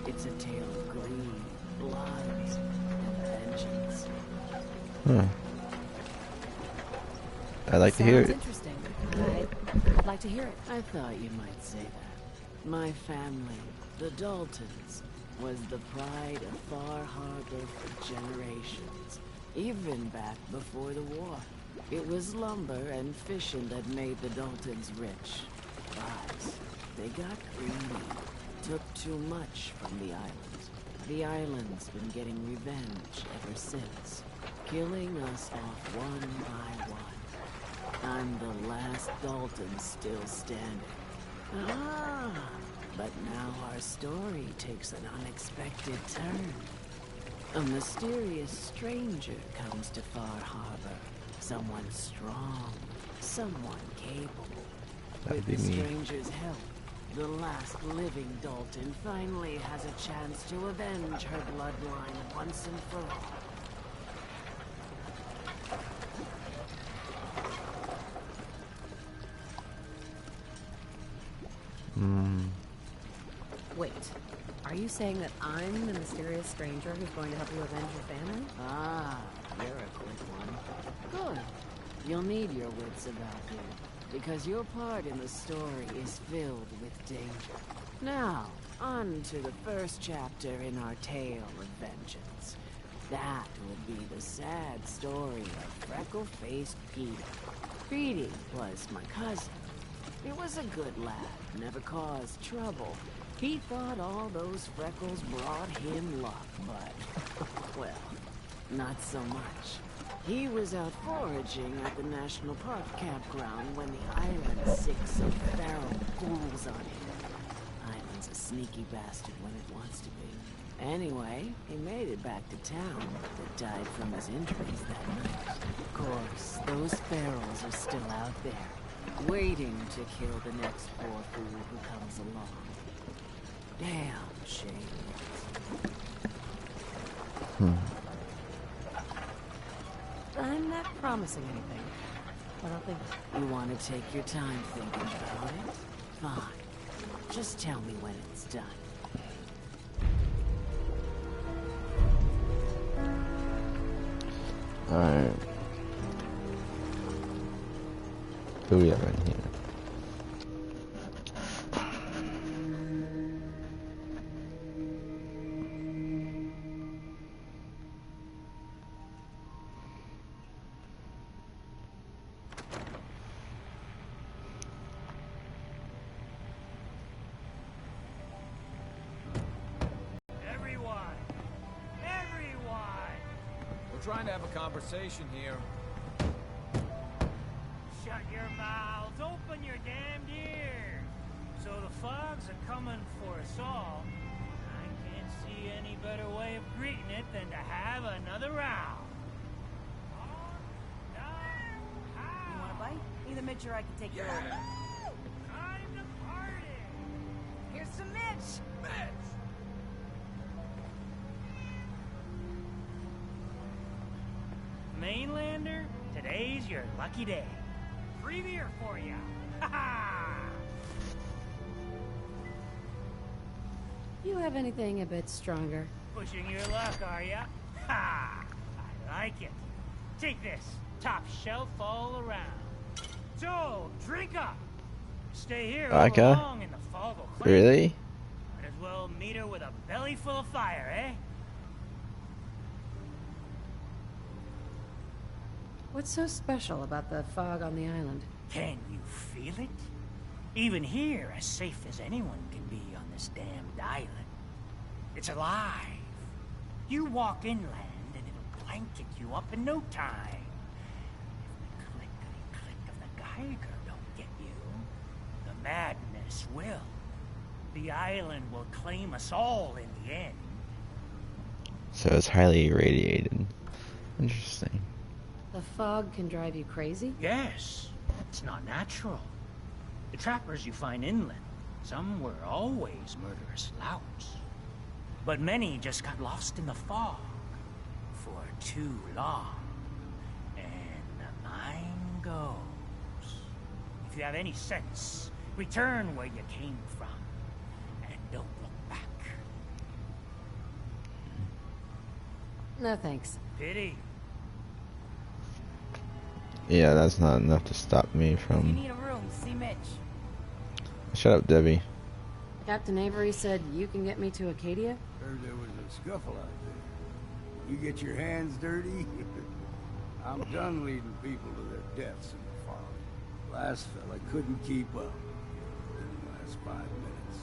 It's a tale of greed, blood, and vengeance. Huh. I'd like to hear it. Interesting. I'd like to hear it. I thought you might say that. My family, the Daltons, was the pride of Far Harbor for generations, even back before the war. It was lumber and fishing that made the Daltons rich. But they got greedy, took too much from the island. The island's been getting revenge ever since, killing us off one by one. I'm the last Dalton still standing. Ah, but now our story takes an unexpected turn. A mysterious stranger comes to Far Harbor. Someone strong, someone capable. That'd With be the me. stranger's help, the last living Dalton finally has a chance to avenge her bloodline once and for all. Hmm. Wait, saying that I'm the mysterious stranger who's going to help you avenge your family? Ah, you're a quick one. Good. You'll need your wits about you, because your part in the story is filled with danger. Now, on to the first chapter in our tale of vengeance. That will be the sad story of freckle-faced Petey. Petey was my cousin. He was a good lad, never caused trouble. He thought all those freckles brought him luck, but, well, not so much. He was out foraging at the National Park campground when the island sick some feral ghouls on him. Island's a sneaky bastard when it wants to be. Anyway, he made it back to town, but died from his injuries that night. Of course, those ferals are still out there, waiting to kill the next poor fool who comes along. Damn shame. I'm not promising anything, but I'll think. You want to take your time thinking about it? Fine. Just tell me when it's done. Alright. Who we have in here? Trying to have a conversation here. Shut your mouths, open your damned ears. So the fogs are coming for us all. I can't see any better way of greeting it than to have another round. You want a bite? Either Mitch or I can take your order. Time to party! Here's some Mitch! Mitch! Mainlander, today's your lucky day. Free beer for you. Ha ha! You have anything a bit stronger? Pushing your luck, are ya? Ha! I like it. Take this. Top shelf all around. So, drink up. Stay here all along and the fog will clear. Really? Might as well meet her with a belly full of fire, eh? What's so special about the fog on the island? Can you feel it? Even here, as safe as anyone can be on this damned island. It's alive. You walk inland and it'll blanket you up in no time. If the clickety-click of the Geiger don't get you, the madness will. The island will claim us all in the end. So it's highly irradiated. Interesting. The fog can drive you crazy? Yes. It's not natural. The trappers you find inland, some were always murderous louts. But many just got lost in the fog for too long. And the mind goes. If you have any sense, return where you came from. And don't look back. No thanks. Pity. Yeah, that's not enough to stop me You from... need a room, see Mitch. Shut up, Debbie. Captain Avery said you can get me to Acadia? Heard there was a scuffle out there. You get your hands dirty? I'm done leading people to their deaths in the fog. Last fella couldn't keep up. Didn't last 5 minutes.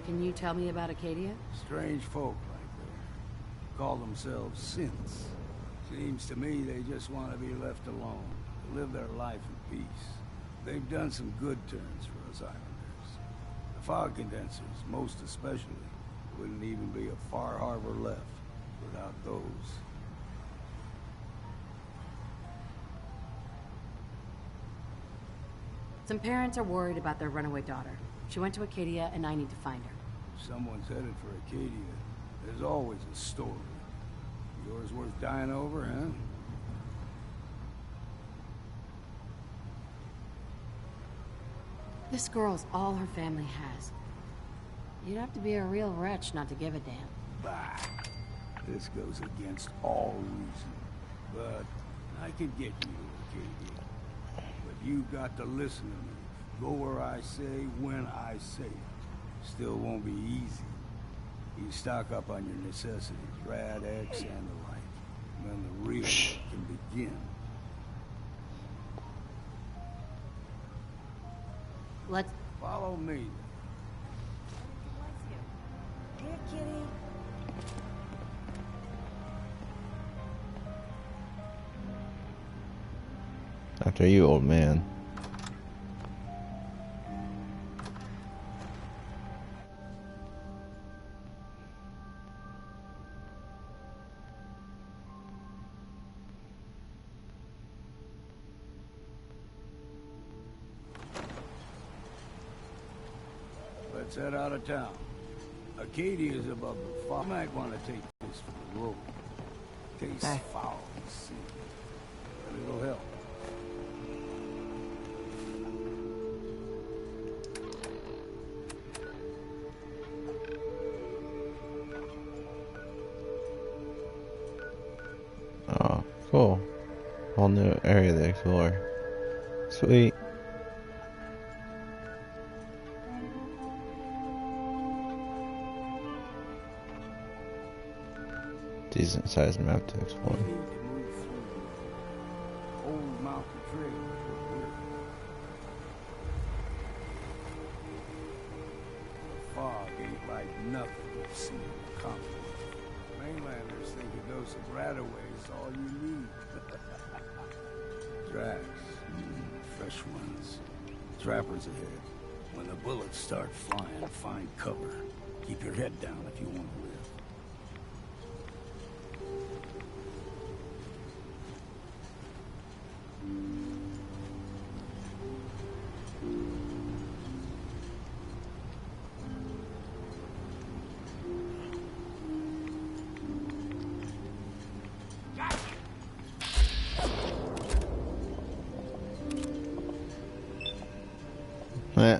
Can you tell me about Acadia? Strange folk like that. Call themselves synths. Seems to me they just want to be left alone, to live their life in peace. They've done some good turns for us islanders. The fog condensers, most especially, wouldn't even be a Far Harbor left without those. Some parents are worried about their runaway daughter. She went to Acadia, and I need to find her. If someone's headed for Acadia, there's always a story. Yours worth dying over, huh? This girl's all her family has. You'd have to be a real wretch not to give a damn. Bah. This goes against all reason. But I can get you to Acadia. But you got to listen to me. Go where I say, when I say it. Still won't be easy. You stock up on your necessities, Rad-X and the like. And then the real work can begin. Let's follow me. Here, kitty. After you, old man. Let's head out of town. Acadia's above the fog. You might want to take this for the road. Tastes foul and sin, but it'll help. Oh, cool. Whole new area to explore. Sweet. Decent sized map to explore. Old mountain trail is what we're in. The fog ain't like nothing we've seen in the continent. Mainlanders think a dose of Radaway is all you need. Tracks, fresh ones. Trappers ahead. When the bullets start flying, find cover. Keep your head down if you want to live. Yeah.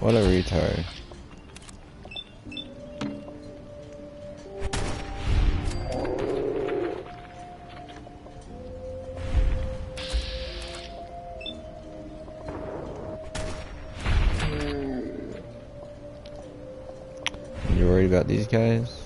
What a retard. You worried about these guys?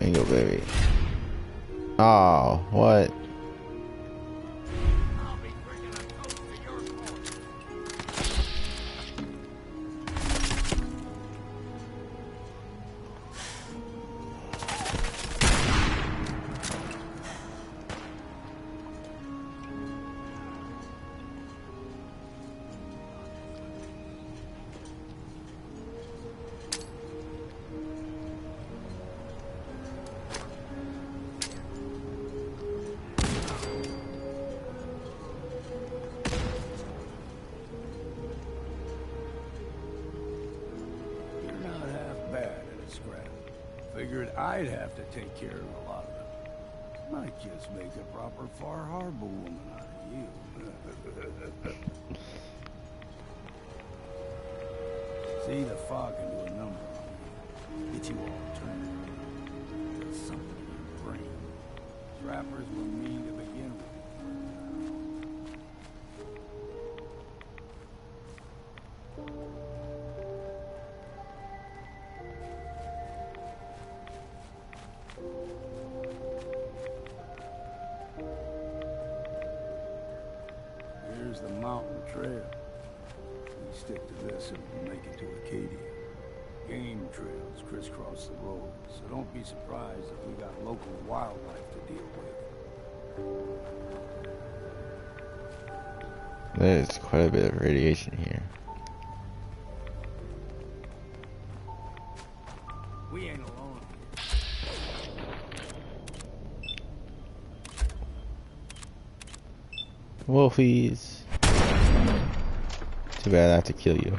Mango baby. Oh, what? Figured I'd have to take care of a lot of them. Might just make a proper Far Harbor woman out of you. See, the fog can do a number on you. Get you all turned. There's something in your brain. Trappers were mean to begin with. Here's the mountain trail. We stick to this and we'll make it to Acadia. Game trails crisscross the road, so don't be surprised if we got local wildlife to deal with. There's quite a bit of radiation here. We ain't alone. Wolfies. Too bad I have to kill you.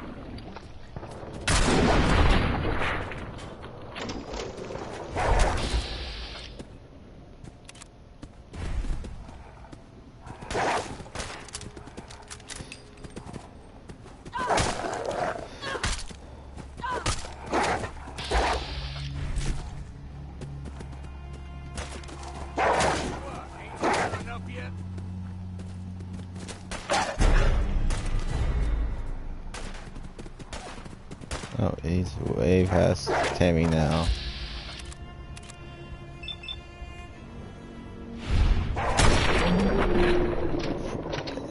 Oh, he's way past Tammy now.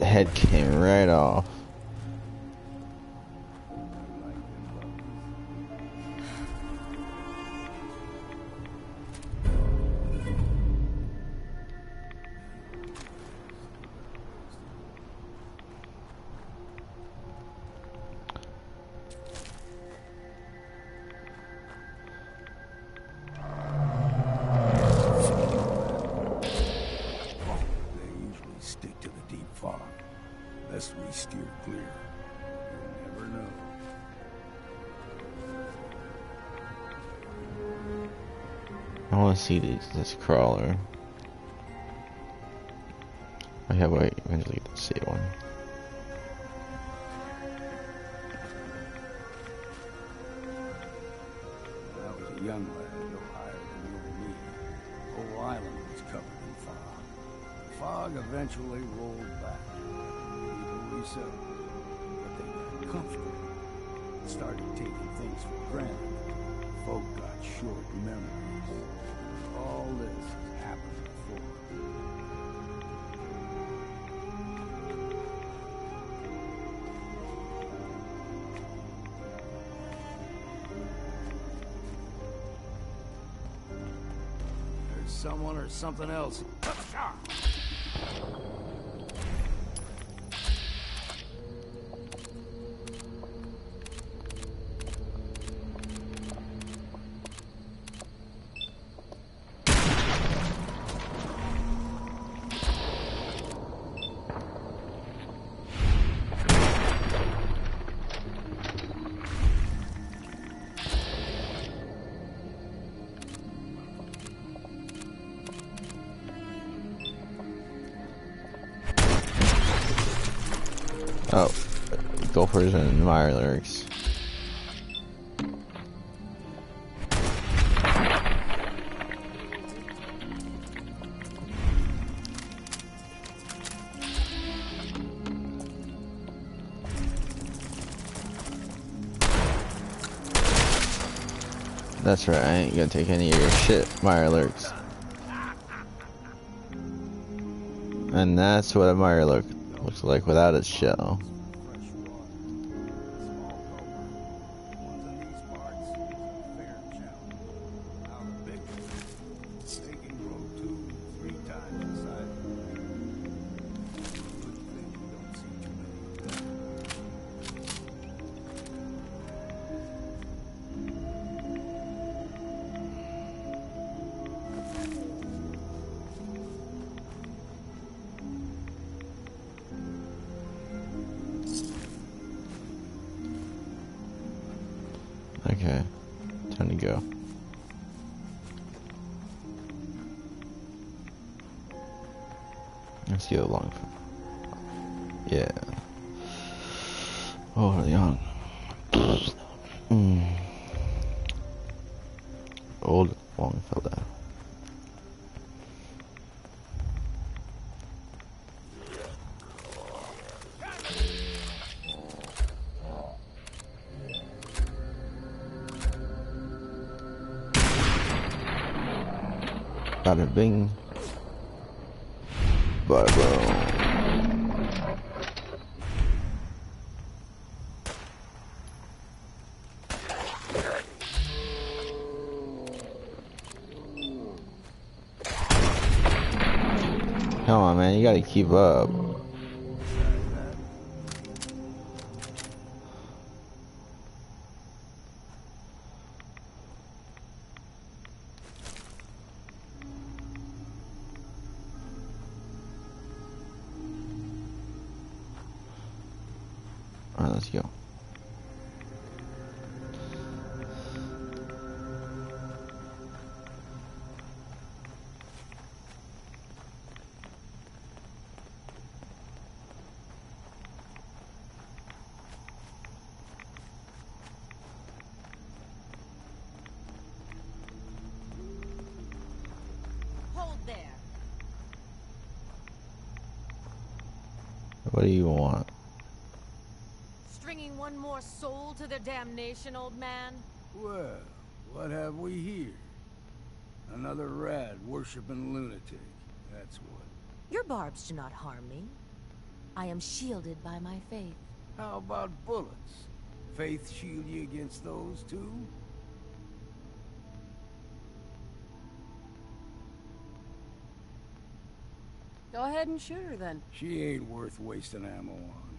Head came right off. I want to see this crawler. I have wait, eventually get to see one. When I was a young lad, no higher than you and me, the whole island was covered in fog. The fog eventually rolled back. People resettled, but they got comfortable. Started taking things for granted. Folk got short memories. All this has happened before. There's someone or something else. Oh, Gophers and Mirelurks. That's right, I ain't gonna take any of your shit, Mirelurks. And that's what a Mirelurk looks like without its shell. Okay, time to go. Let's get along. Yeah. Oh, young. Old Longfellow. Bada bing. Bada boom. Come on, man, you gotta keep up. let's go. Hold there. What do you want? Stringing one more soul to their damnation, old man? Well, what have we here? Another rad worshipping lunatic. That's what. Your barbs do not harm me. I am shielded by my faith. How about bullets? Faith shield you against those too? Go ahead and shoot her then. She ain't worth wasting ammo on.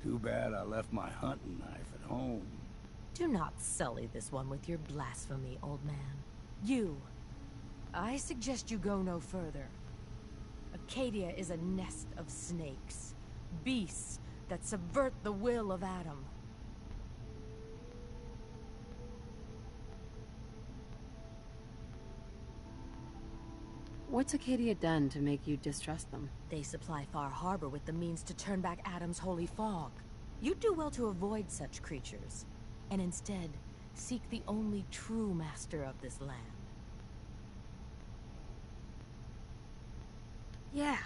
Too bad I left my hunting knife at home. Do not sully this one with your blasphemy, old man. You. I suggest you go no further. Acadia is a nest of snakes. Beasts that subvert the will of Adam. What's Acadia done to make you distrust them? They supply Far Harbor with the means to turn back Adam's holy fog. You'd do well to avoid such creatures, and instead seek the only true master of this land. Yeah,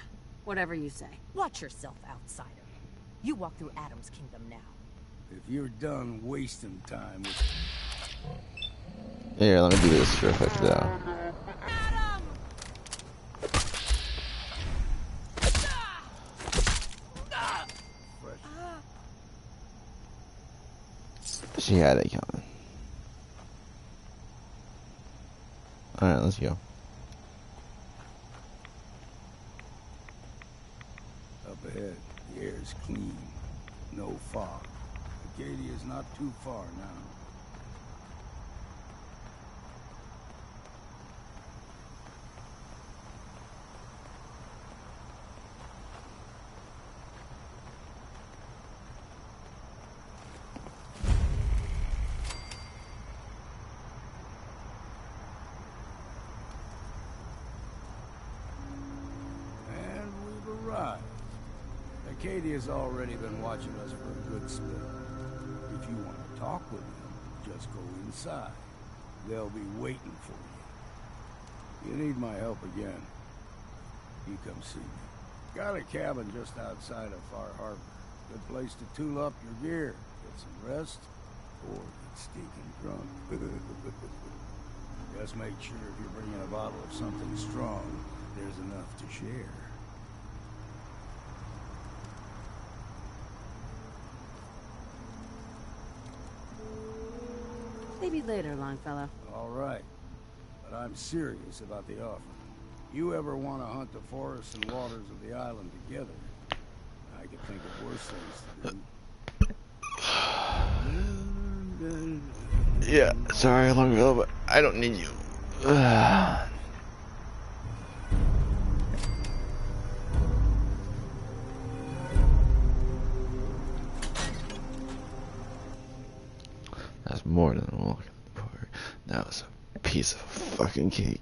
whatever you say. Watch yourself, outsider. You walk through Adam's kingdom now. If you're done wasting time with... Here, let me do this real quick though. She had it coming. Alright, let's go. Up ahead, the air's clean. No fog. Acadia's not too far now. Acadia's already been watching us for a good spell. If you want to talk with them, just go inside. They'll be waiting for you. You need my help again, you come see me. Got a cabin just outside of Far Harbor. Good place to tool up your gear, get some rest, or get stinking drunk. Just make sure if you're bringing a bottle of something strong, there's enough to share. Maybe later, Longfellow. All right. But I'm serious about the offer. You ever want to hunt the forests and waters of the island together, I could think of worse things to do. Yeah, sorry, Longfellow, but I don't need you. That's more than a walk in the park. That was a piece of fucking cake.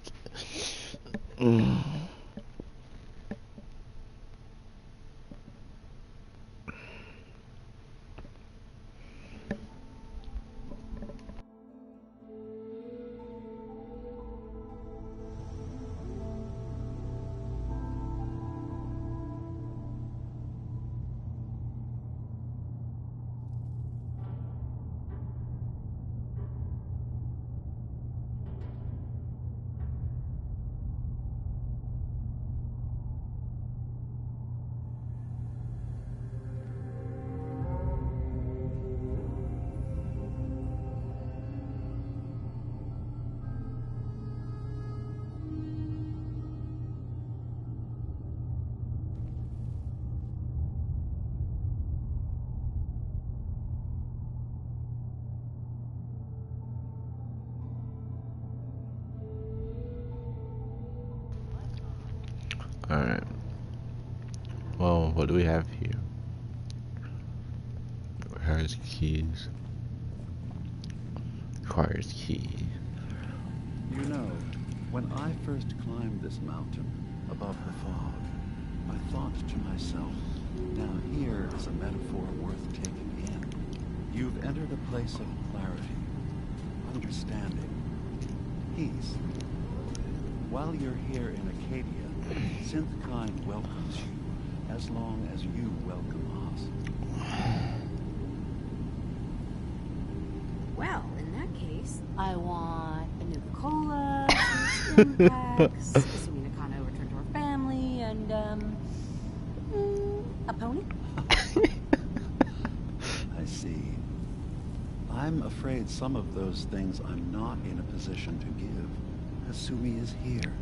Alright. Well, what do we have here? Requires keys. Requires key. You know, when I first climbed this mountain above the fog, I thought to myself, now here is a metaphor worth taking in. You've entered a place of clarity, understanding, peace. While you're here in Acadia, Synthkind welcomes you as long as you welcome us. Well, in that case, I want a Nuka-Cola, some stim packs, Kasumi Nakano return to her family, and, a pony? I see. I'm afraid some of those things I'm not in a position to give. Kasumi is here.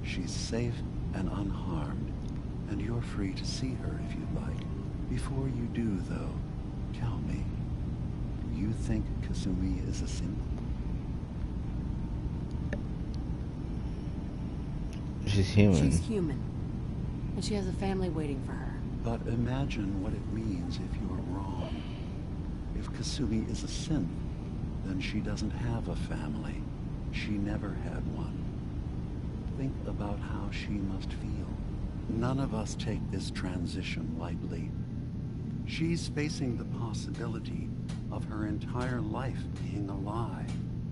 She's safe and unharmed, and you're free to see her if you'd like. Before you do, though, tell me, do you think Kasumi is a synth? She's human. She's human. And she has a family waiting for her. But imagine what it means if you're wrong. If Kasumi is a synth, then she doesn't have a family. She never had one. Think about how she must feel. None of us take this transition lightly. She's facing the possibility of her entire life being a lie.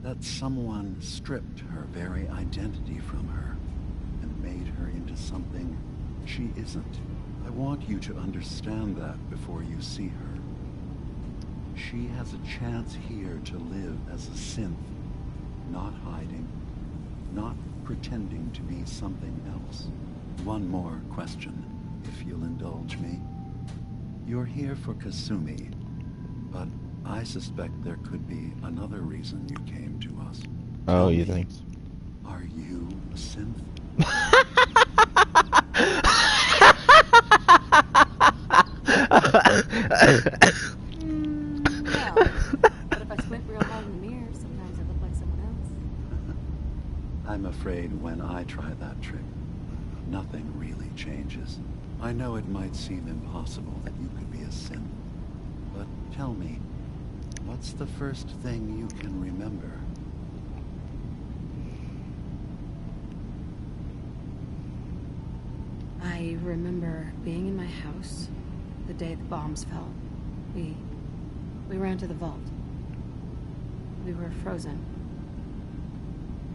That someone stripped her very identity from her and made her into something she isn't. I want you to understand that before you see her. She has a chance here to live as a synth, not hiding, not pretending to be something else. One more question, if you'll indulge me. You're here for Kasumi, but I suspect there could be another reason you came to us. Oh, you think? Are you a synth? No. But if I squint real hard in the mirror, sometimes I look like someone else. I'm afraid when I try that trick, nothing really changes. I know it might seem impossible that you could be a synth, but tell me, what's the first thing you can remember? I remember being in my house the day the bombs fell. We ran to the vault. We were frozen.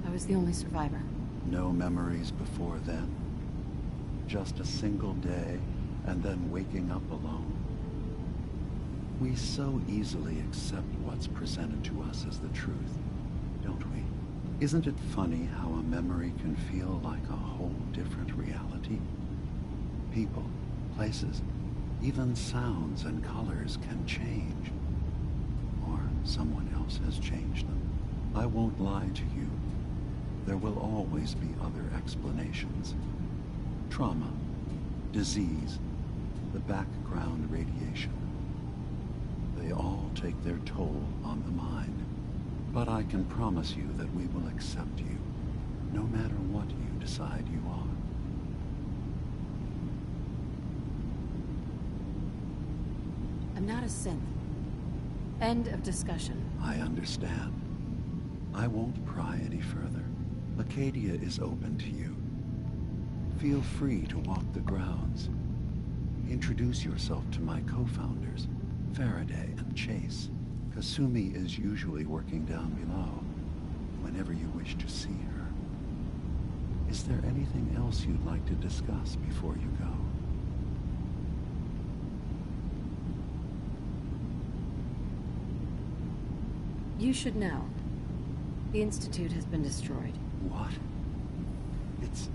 I was the only survivor. No memories before then? Just a single day, and then waking up alone? We so easily accept what's presented to us as the truth, don't we? Isn't it funny how a memory can feel like a whole different reality? People, places, even sounds and colors can change. Or someone else has changed them. I won't lie to you. There will always be other explanations. Trauma, disease, the background radiation. They all take their toll on the mind. But I can promise you that we will accept you, no matter what you decide you are. I'm not a synth. End of discussion. I understand. I won't pry any further. Acadia is open to you. Feel free to walk the grounds. Introduce yourself to my co-founders, Faraday and Chase. Kasumi is usually working down below, whenever you wish to see her. Is there anything else you'd like to discuss before you go? You should know. The Institute has been destroyed. What? It's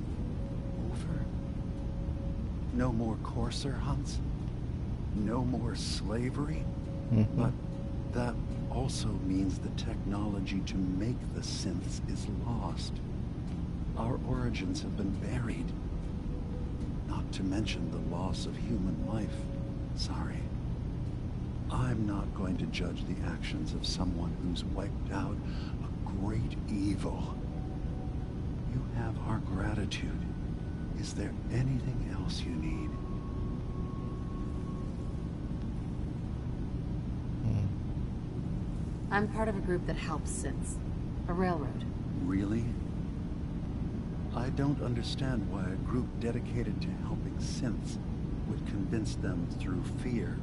over? No more courser hunts? No more slavery? But that also means the technology to make the synths is lost. Our origins have been buried. Not to mention the loss of human life. Sorry. I'm not going to judge the actions of someone who's wiped out a great evil. You have our gratitude. Is there anything else you need? I'm part of a group that helps synths. A railroad. Really? I don't understand why a group dedicated to helping synths would convince them through fear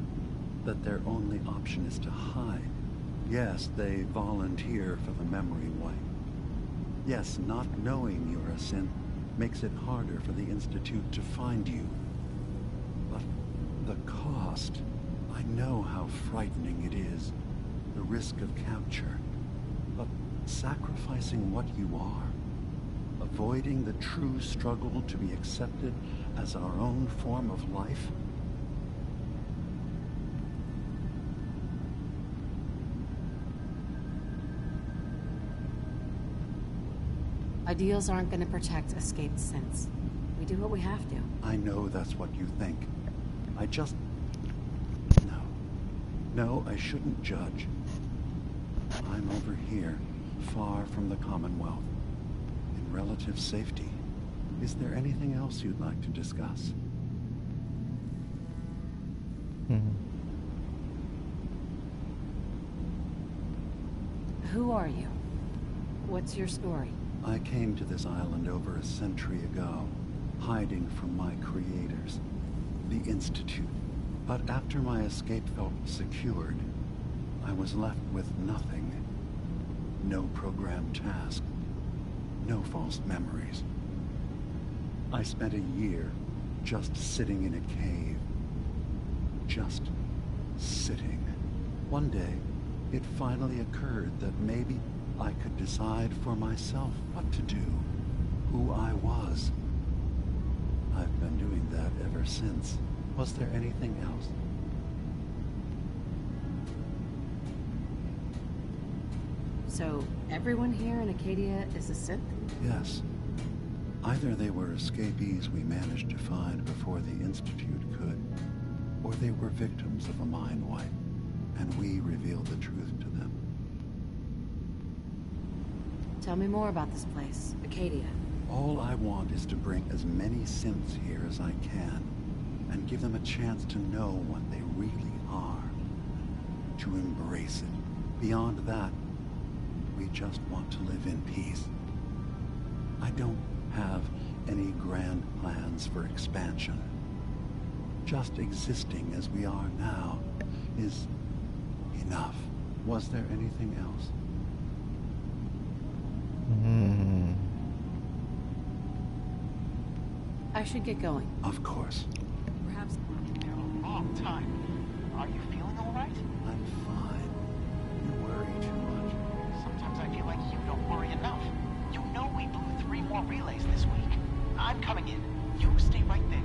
that their only option is to hide. Yes, they volunteer for the memory wipe. Yes, not knowing you're a synth makes it harder for the Institute to find you. But the cost, I know how frightening it is. The risk of capture. But sacrificing what you are, avoiding the true struggle to be accepted as our own form of life? Ideals aren't going to protect escaped synths. We do what we have to. I know that's what you think. I just... No, I shouldn't judge. I'm over here, far from the Commonwealth, in relative safety. Is there anything else you'd like to discuss? Who are you? What's your story? I came to this island over a century ago, hiding from my creators, the Institute. But after my escape felt secured, I was left with nothing. No programmed task. No false memories. I spent a year just sitting in a cave. Just sitting. One day, it finally occurred that maybe I could decide for myself what to do, who I was. I've been doing that ever since. Was there anything else? So, everyone here in Acadia is a synth? Yes. Either they were escapees we managed to find before the Institute could, or they were victims of a mind wipe, and we revealed the truth to them. Tell me more about this place, Acadia. All I want is to bring as many synths here as I can, and give them a chance to know what they really are. To embrace it. Beyond that, we just want to live in peace. I don't have any grand plans for expansion. Just existing as we are now is enough. Was there anything else? I should get going. Of course. Perhaps... A long time. Are you feeling all right? I'm fine. You worry too much. Sometimes I feel like you don't worry enough. You know we blew 3 more relays this week. I'm coming in. You stay right there.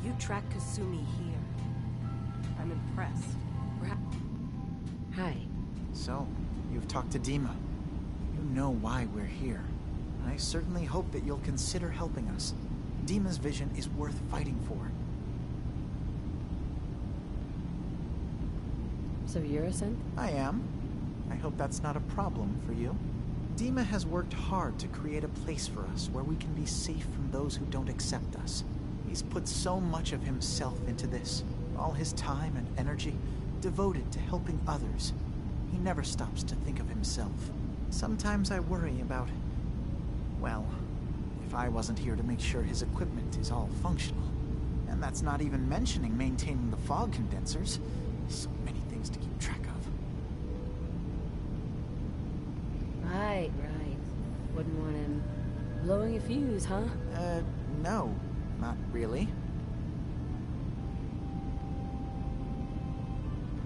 You tracked Kasumi here. I'm impressed. Hi. So, you've talked to Dima. You know why we're here. I certainly hope that you'll consider helping us. Dima's vision is worth fighting for. So you're a synth? I am. I hope that's not a problem for you. Dima has worked hard to create a place for us where we can be safe from those who don't accept us. He's put so much of himself into this, all his time and energy devoted to helping others. He never stops to think of himself. Sometimes I worry about, well, if I wasn't here to make sure his equipment is all functional. And that's not even mentioning maintaining the fog condensers. So many things to keep track of. Right. Wouldn't want him blowing a fuse, huh? No. Not really.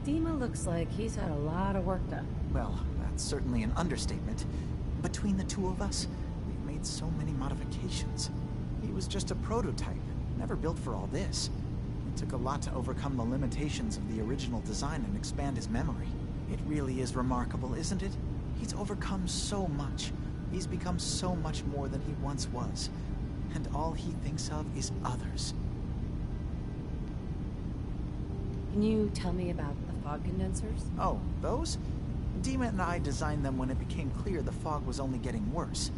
Dima looks like he's had a lot of work done. Well, that's certainly an understatement. Between the two of us, we've made so many modifications. He was just a prototype, never built for all this. It took a lot to overcome the limitations of the original design and expand his memory. It really is remarkable, isn't it? He's overcome so much. He's become so much more than he once was. And all he thinks of is others. Can you tell me about the fog condensers? Oh, those? Dima and I designed them when it became clear the fog was only getting worse.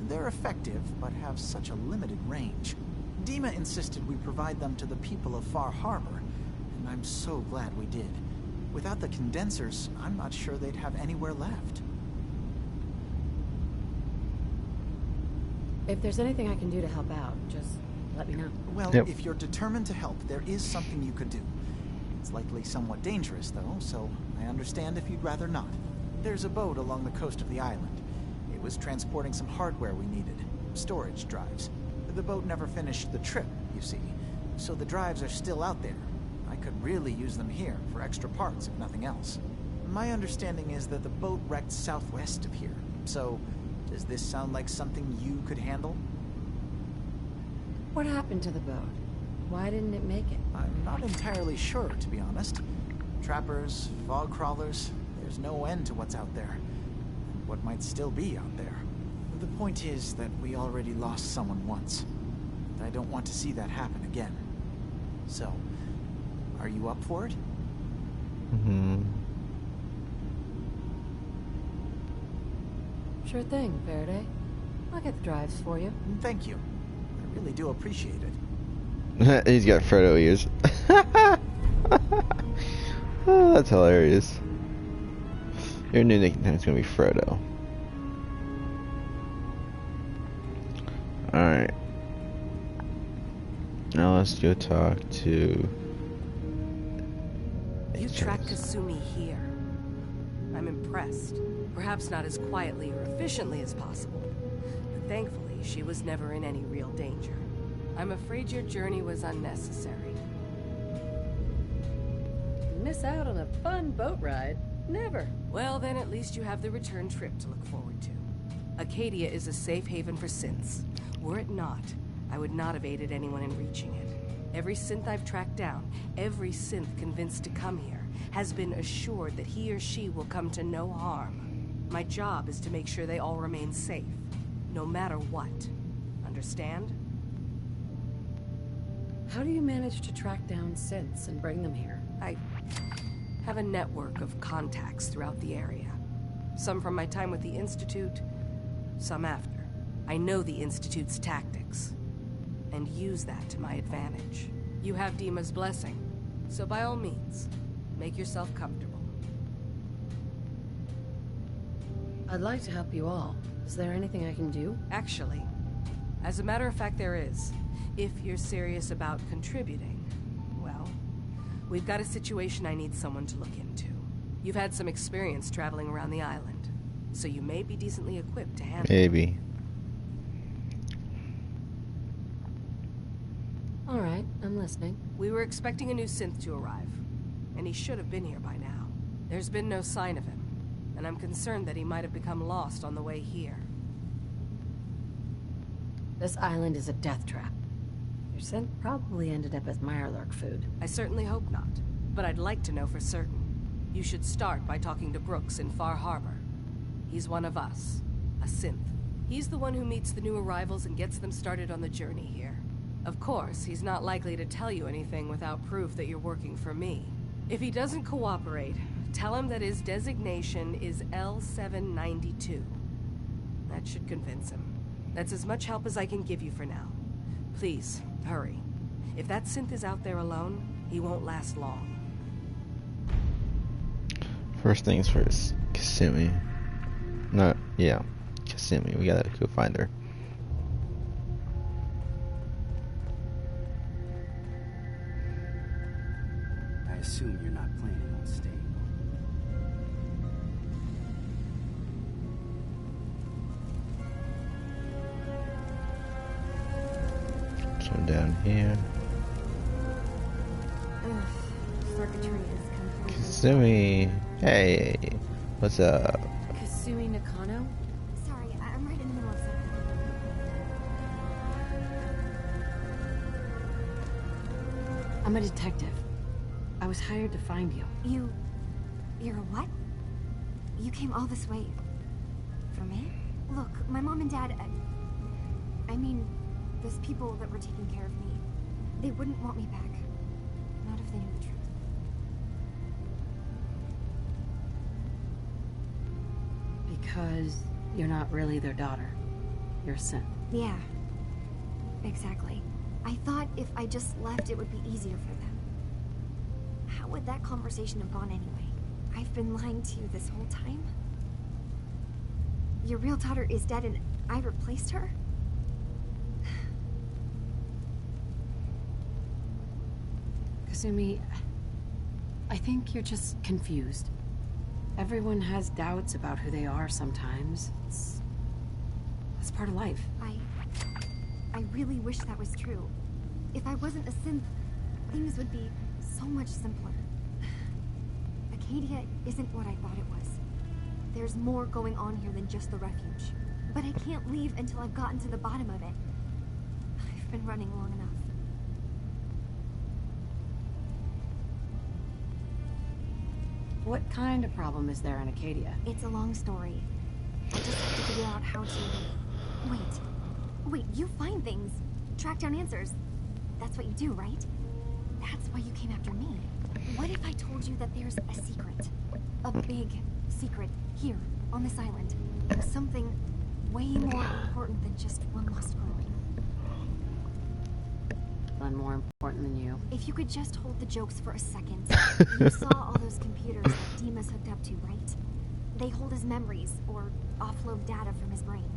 They're effective, but have such a limited range. Dima insisted we provide them to the people of Far Harbor, and I'm so glad we did. Without the condensers, I'm not sure they'd have anywhere left. If there's anything I can do to help out, just let me know. Well, if you're determined to help, there is something you could do. It's likely somewhat dangerous, though, so I understand if you'd rather not. There's a boat along the coast of the island. It was transporting some hardware we needed, storage drives. The boat never finished the trip, you see, so the drives are still out there. I could really use them here for extra parts, if nothing else. My understanding is that the boat wrecked southwest of here, so does this sound like something you could handle? What happened to the boat? Why didn't it make it? I'm not entirely sure, to be honest. Trappers, fog crawlers, there's no end to what's out there. And what might still be out there. The point is that we already lost someone once. And I don't want to see that happen again. So, are you up for it? Sure thing, Faraday. I'll get the drives for you. Thank you. I really do appreciate it. He's got Frodo ears. Oh, that's hilarious. Your new nickname is gonna be Frodo. Alright. Now let's go talk to... You tracked Kasumi here. I'm impressed. Perhaps not as quietly or efficiently as possible, but thankfully she was never in any real danger. I'm afraid your journey was unnecessary. Miss out on a fun boat ride? Never. Well, then at least you have the return trip to look forward to. Acadia is a safe haven for synths. Were it not, I would not have aided anyone in reaching it. Every synth I've tracked down, every synth convinced to come here, has been assured that he or she will come to no harm. My job is to make sure they all remain safe, no matter what. Understand? How do you manage to track down synths and bring them here? I have a network of contacts throughout the area. Some from my time with the Institute, some after. I know the Institute's tactics, and use that to my advantage. You have Dima's blessing, so by all means, make yourself comfortable. I'd like to help you all. Is there anything I can do? Actually, as a matter of fact, there is. If you're serious about contributing, well, we've got a situation I need someone to look into. You've had some experience traveling around the island, so you may be decently equipped to handle it. Maybe. All right, I'm listening. We were expecting a new synth to arrive, and he should have been here by now. There's been no sign of him, and I'm concerned that he might have become lost on the way here. This island is a death trap. Your synth probably ended up as Mirelurk food. I certainly hope not, but I'd like to know for certain. You should start by talking to Brooks in Far Harbor. He's one of us, a synth. He's the one who meets the new arrivals and gets them started on the journey here. Of course, he's not likely to tell you anything without proof that you're working for me. If he doesn't cooperate, tell him that his designation is L792. That should convince him. That's as much help as I can give you for now. Please, hurry. If that synth is out there alone, he won't last long. First things first, Kasumi. Kasumi. We gotta go find her. I assume you're not planning on staying. So down here. Circuitry is complete. Kasumi. Hey. What's up? Kasumi Nakano? Sorry, I'm right in the middle of something. I'm a detective. I was hired to find you. You're a what? You came all this way for me? Look, my mom and dad, I mean, those people that were taking care of me, they wouldn't want me back. Not if they knew the truth. Because you're not really their daughter. You're a synth. Yeah. Exactly. I thought if I just left, it would be easier for them. How would that conversation have gone anyway? I've been lying to you this whole time? Your real daughter is dead and I replaced her? Kasumi, I think you're just confused. Everyone has doubts about who they are sometimes. It's part of life. I really wish that was true. If I wasn't a synth, things would be so much simpler. Acadia isn't what I thought it was. There's more going on here than just the refuge. But I can't leave until I've gotten to the bottom of it. I've been running long enough. What kind of problem is there in Acadia? It's a long story. I just have to figure out how to... Wait, you find things. Track down answers. That's what you do, right? That's why you came after me. What if I told you that there's a secret? A big secret here, on this island. Something way more important than just one lost girl. One more important than you. If you could just hold the jokes for a second. You saw all those computers that Dima's hooked up to, right? They hold his memories, or offload data from his brain.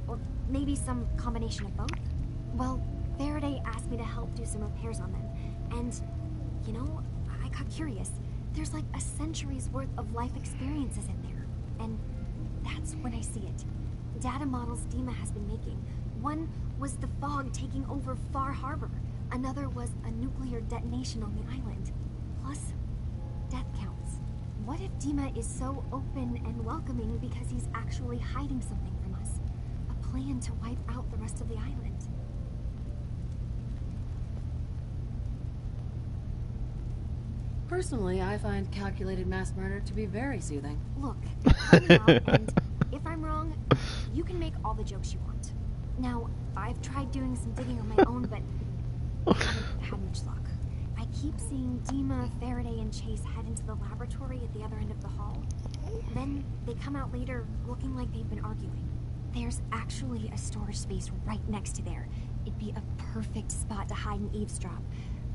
Or maybe some combination of both? Well, Faraday asked me to help do some repairs on them. And, you know, I got curious. There's like a century's worth of life experiences in there. And that's when I see it. Data models Dima has been making. One was the fog taking over Far Harbor. Another was a nuclear detonation on the island. Plus, death counts. What if Dima is so open and welcoming because he's actually hiding something from us? A plan to wipe out the rest of the island. Personally, I find calculated mass murder to be very soothing. Look, call me out, and if I'm wrong, you can make all the jokes you want. Now, I've tried doing some digging on my own, but haven't had much luck. I keep seeing Dima, Faraday, and Chase head into the laboratory at the other end of the hall. Then they come out later looking like they've been arguing. There's actually a storage space right next to there. It'd be a perfect spot to hide and eavesdrop,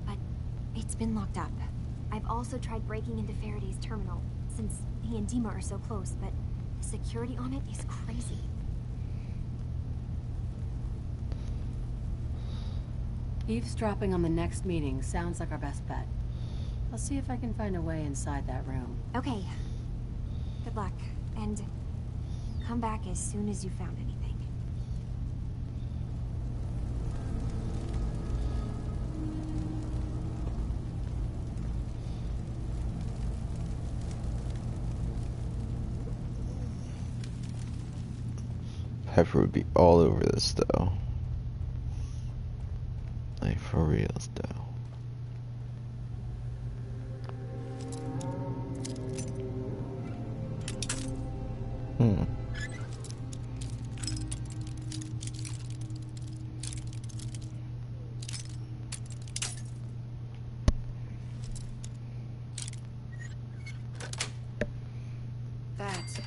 but it's been locked up. I've also tried breaking into Faraday's terminal, since he and Dima are so close, but the security on it is crazy. Eavesdropping on the next meeting sounds like our best bet. I'll see if I can find a way inside that room. Okay. Good luck, and come back as soon as you found anything. Pepper would be all over this though. Like for reals though. That's it.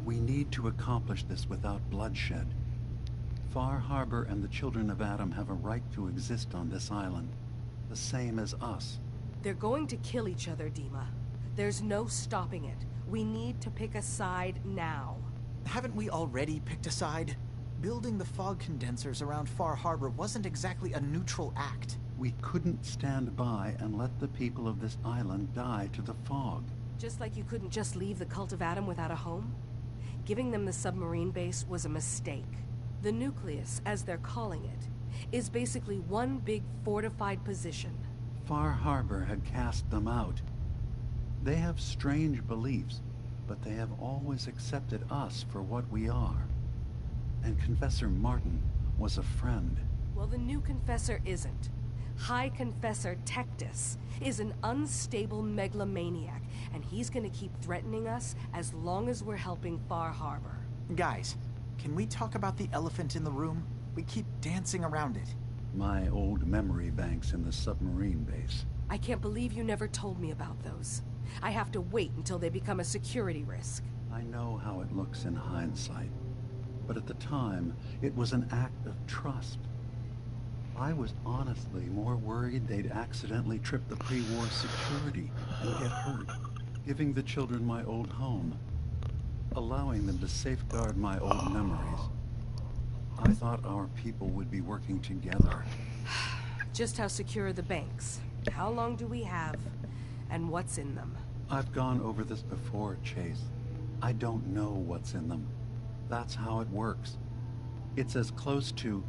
We need to accomplish this without bloodshed. Far Harbor and the Children of Adam have a right to exist on this island, the same as us. They're going to kill each other, Dima. There's no stopping it. We need to pick a side now. Haven't we already picked a side? Building the fog condensers around Far Harbor wasn't exactly a neutral act. We couldn't stand by and let the people of this island die to the fog. Just like you couldn't just leave the Cult of Adam without a home? Giving them the submarine base was a mistake. The nucleus, as they're calling it, is basically one big fortified position. Far Harbor had cast them out. They have strange beliefs, but they have always accepted us for what we are. And Confessor Martin was a friend. Well, the new Confessor isn't. High Confessor Tectus is an unstable megalomaniac, and he's gonna keep threatening us as long as we're helping Far Harbor. Guys, can we talk about the elephant in the room? We keep dancing around it. My old memory banks in the submarine base. I can't believe you never told me about those. I have to wait until they become a security risk. I know how it looks in hindsight, but at the time, it was an act of trust. I was honestly more worried they'd accidentally trip the pre-war security and get hurt, giving the children my old home, allowing them to safeguard my old memories. I thought our people would be working together. Just how secure are the banks? How long do we have? And what's in them? I've gone over this before, Chase. I don't know what's in them. That's how it works. It's as close to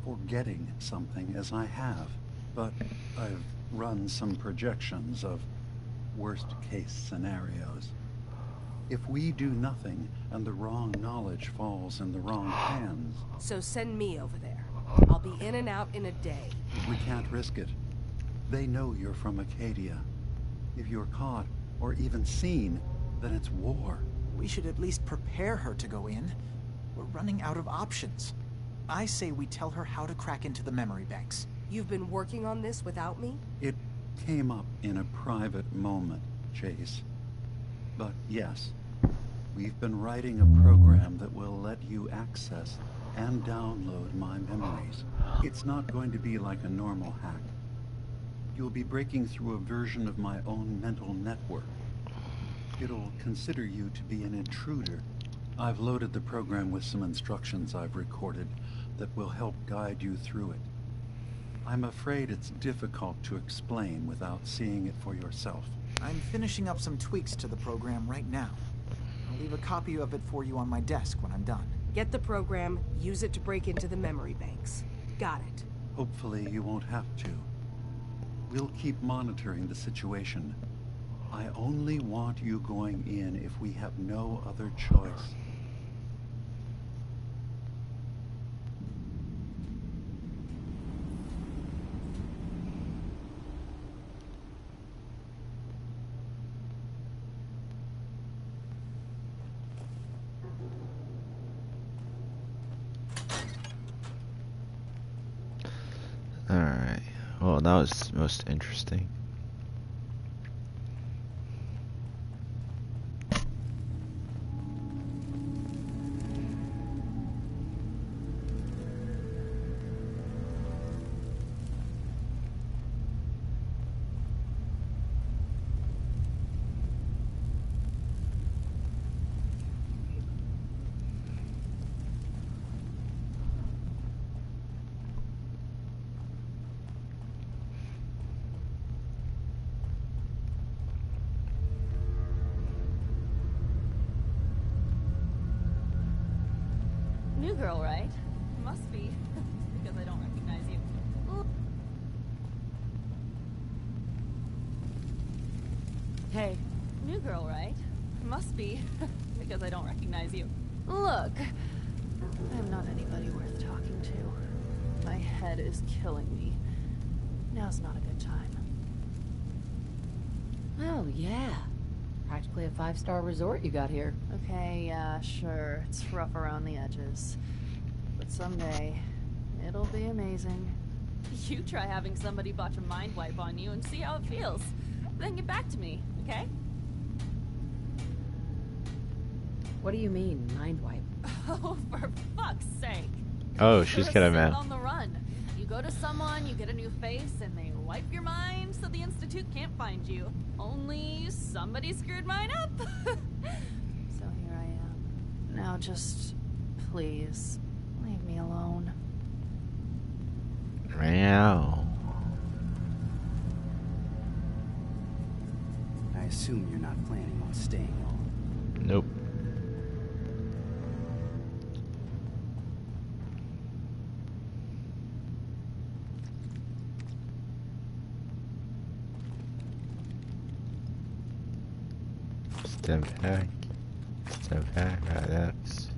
forgetting something as I have, but I've run some projections of worst-case scenarios. If we do nothing and the wrong knowledge falls in the wrong hands... So send me over there. I'll be in and out in a day. We can't risk it. They know you're from Acadia. If you're caught, or even seen, then it's war. We should at least prepare her to go in. We're running out of options. I say we tell her how to crack into the memory banks. You've been working on this without me? It came up in a private moment, Chase. But yes, we've been writing a program that will let you access and download my memories. It's not going to be like a normal hack. You'll be breaking through a version of my own mental network. It'll consider you to be an intruder. I've loaded the program with some instructions I've recorded that will help guide you through it. I'm afraid it's difficult to explain without seeing it for yourself. I'm finishing up some tweaks to the program right now. I'll leave a copy of it for you on my desk when I'm done. Get the program, use it to break into the memory banks. Got it. Hopefully you won't have to. We'll keep monitoring the situation. I only want you going in if we have no other choice. Alright. Well, that was most interesting. New girl, right? Must be, because I don't recognize you. Hey, new girl, right? Must be, because I don't recognize you. Look, I'm not anybody worth talking to. My head is killing me. Now's not a good time. Oh, yeah. Practically a 5-star resort you got here. Okay, yeah, sure. It's rough around the edges. But someday, it'll be amazing. You try having somebody botch a mind wipe on you and see how it feels. Then get back to me, okay? What do you mean, mind wipe? Oh, for fuck's sake. Oh, she's You're gonna a man. Sith on the run. You go to someone, you get a new face, and they wipe your mind so the Institute can't find you. Only somebody screwed mine up. So here I am. Now just, please, leave me alone. Meow. I assume you're not planning on staying long. Nope. Stempack. Alex.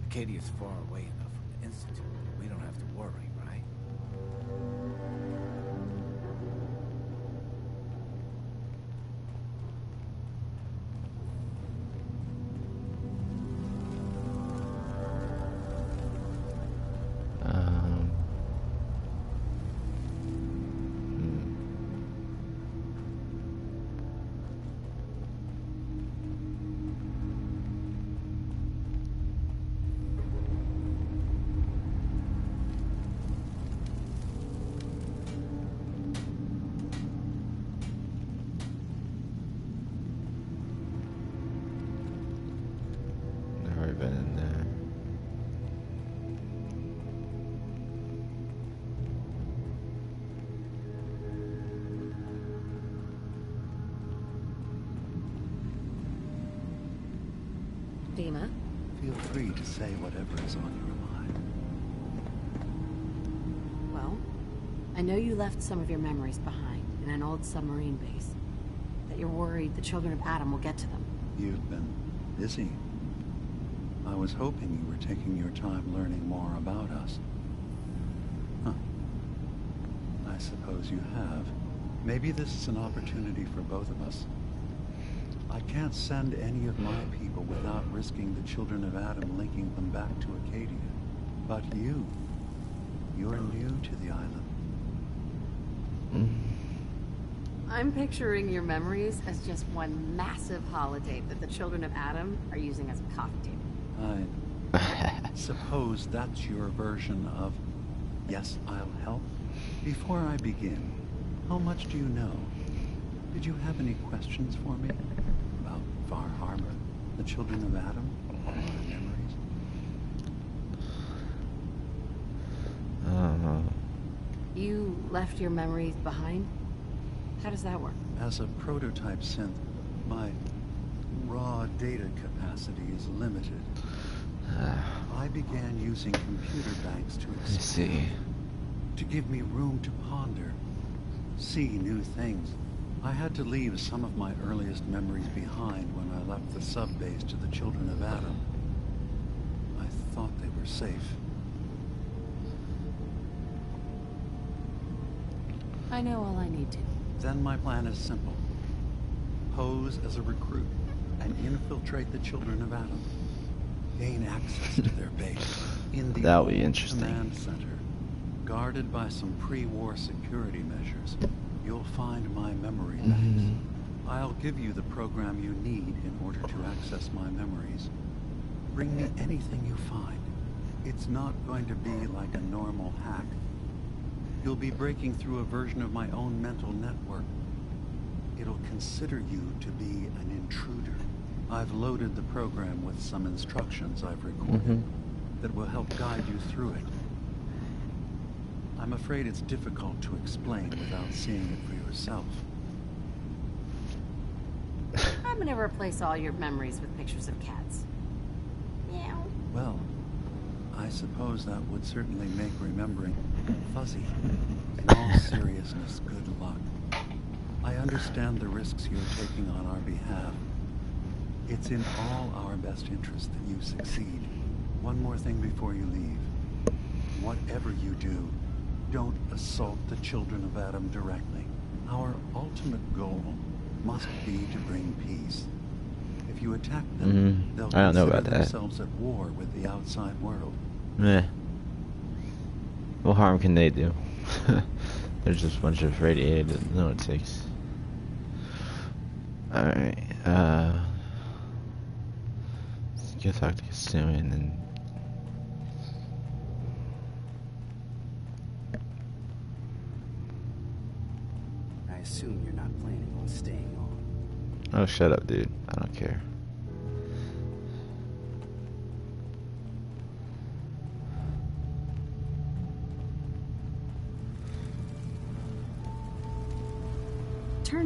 Acadia's far away enough from the Institute. We don't have to worry, right? Been in there. Dima? Feel free to say whatever is on your mind. Well, I know you left some of your memories behind in an old submarine base. That you're worried the children of Adam will get to them. You've been busy. I was hoping you were taking your time learning more about us. Huh. I suppose you have. Maybe this is an opportunity for both of us. I can't send any of my people without risking the children of Adam linking them back to Acadia. But you're new to the island. I'm picturing your memories as just one massive holotape that the children of Adam are using as a coffee table. I suppose that's your version of, yes, I'll help. Before I begin, how much do you know? Did you have any questions for me? About Far Harbor, the children of Adam, or my memories? You left your memories behind? How does that work? As a prototype synth, my raw data capacity is limited. I began using computer banks to expand, to give me room to ponder, see new things. I had to leave some of my earliest memories behind when I left the sub-base to the children of Adam. I thought they were safe. I know all I need to. Then my plan is simple. Pose as a recruit and infiltrate the children of Adam. Gain access to their base in the That'll be interesting. command center. Guarded by some pre-war security measures, you'll find my memory banks. I'll give you the program you need in order to access my memories. Bring me anything you find. It's not going to be like a normal hack. You'll be breaking through a version of my own mental network. It'll consider you to be an intruder. I've loaded the program with some instructions I've recorded that will help guide you through it. I'm afraid it's difficult to explain without seeing it for yourself. I'm gonna replace all your memories with pictures of cats. Meow. Well, I suppose that would certainly make remembering fuzzy. In all seriousness, good luck. I understand the risks you're taking on our behalf. It's in all our best interest that you succeed. One more thing before you leave. Whatever you do, don't assault the children of Adam directly. Our ultimate goal must be to bring peace. If you attack them, they'll I don't know consider about that. themselves at war with the outside world. Meh. What harm can they do? There's just a bunch of radiated lunatics. Alright, let's go talk to Kasumi and then... I assume you're not planning on staying on. Oh, shut up, dude. I don't care.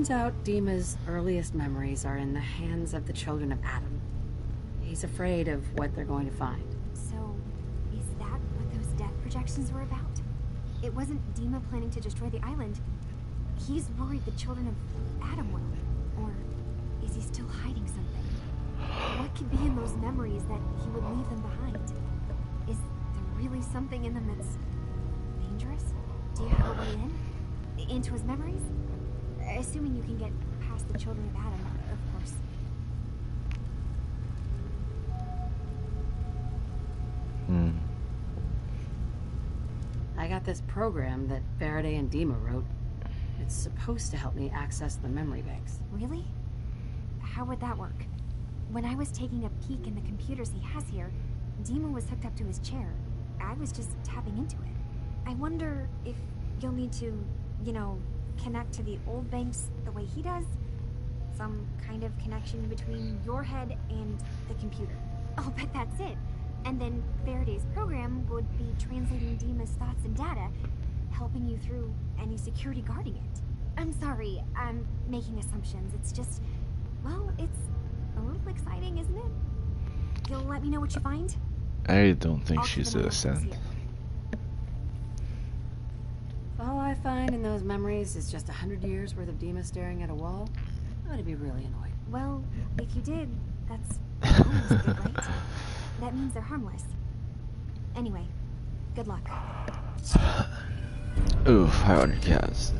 Turns out Dima's earliest memories are in the hands of the children of Adam. He's afraid of what they're going to find. So, is that what those death projections were about? It wasn't Dima planning to destroy the island. He's worried the children of Adam will. Or is he still hiding something? What could be in those memories that he would leave them behind? Is there really something in them that's dangerous? Do you have a way in? Into his memories? Assuming you can get past the children of Adam, of course. I got this program that Faraday and Dima wrote. It's supposed to help me access the memory banks. Really? How would that work? When I was taking a peek in the computers he has here, Dima was hooked up to his chair. I was just tapping into it. I wonder if you'll need to, you know, connect to the old banks the way he does? Some kind of connection between your head and the computer. I'll bet that's it. And then Faraday's program would be translating Dima's thoughts and data, helping you through any security guarding it. I'm sorry, I'm making assumptions. It's just, well, it's a little exciting, isn't it? You'll let me know what you find? I don't think she's a synth. All I find in those memories is just 100 years worth of Dima staring at a wall. I'm gonna be really annoyed. Well, if you did, that's almost good, right? That means they're harmless. Anyway, good luck. Ooh, 500 cats.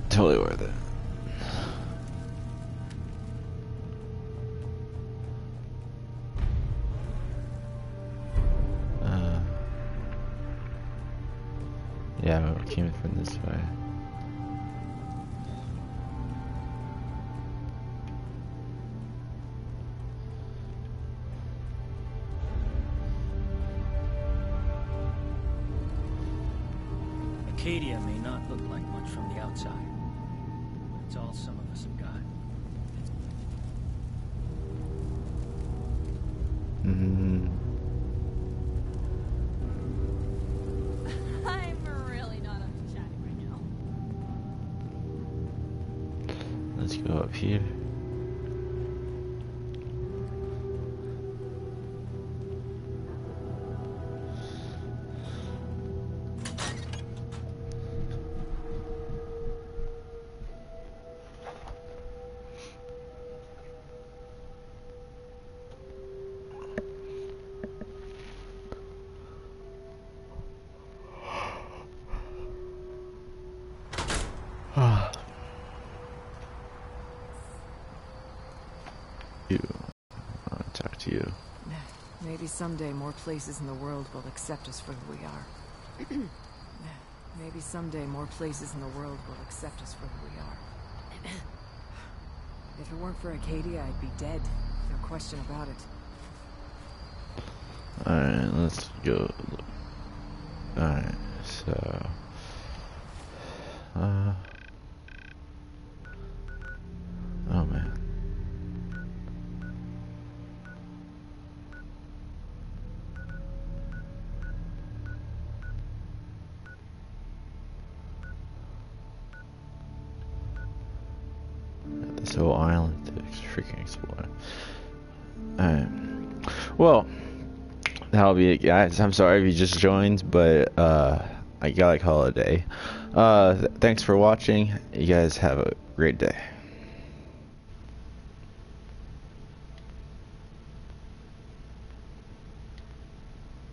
Totally worth it. Yeah, we came from this way. Acadia may not look like much from the outside, but it's all some of us have got. I'm really not up to chatting right now. Let's go up here. Maybe someday more places in the world will accept us for who we are. Maybe someday more places in the world will accept us for who we are. If it weren't for Acadia, I'd be dead. No question about it. Alright, let's go. Alright, so... oh man. This whole island to freaking explore. Alright. Well, that'll be it, guys. I'm sorry if you just joined, but I gotta call it a day. Thanks for watching. You guys have a great day.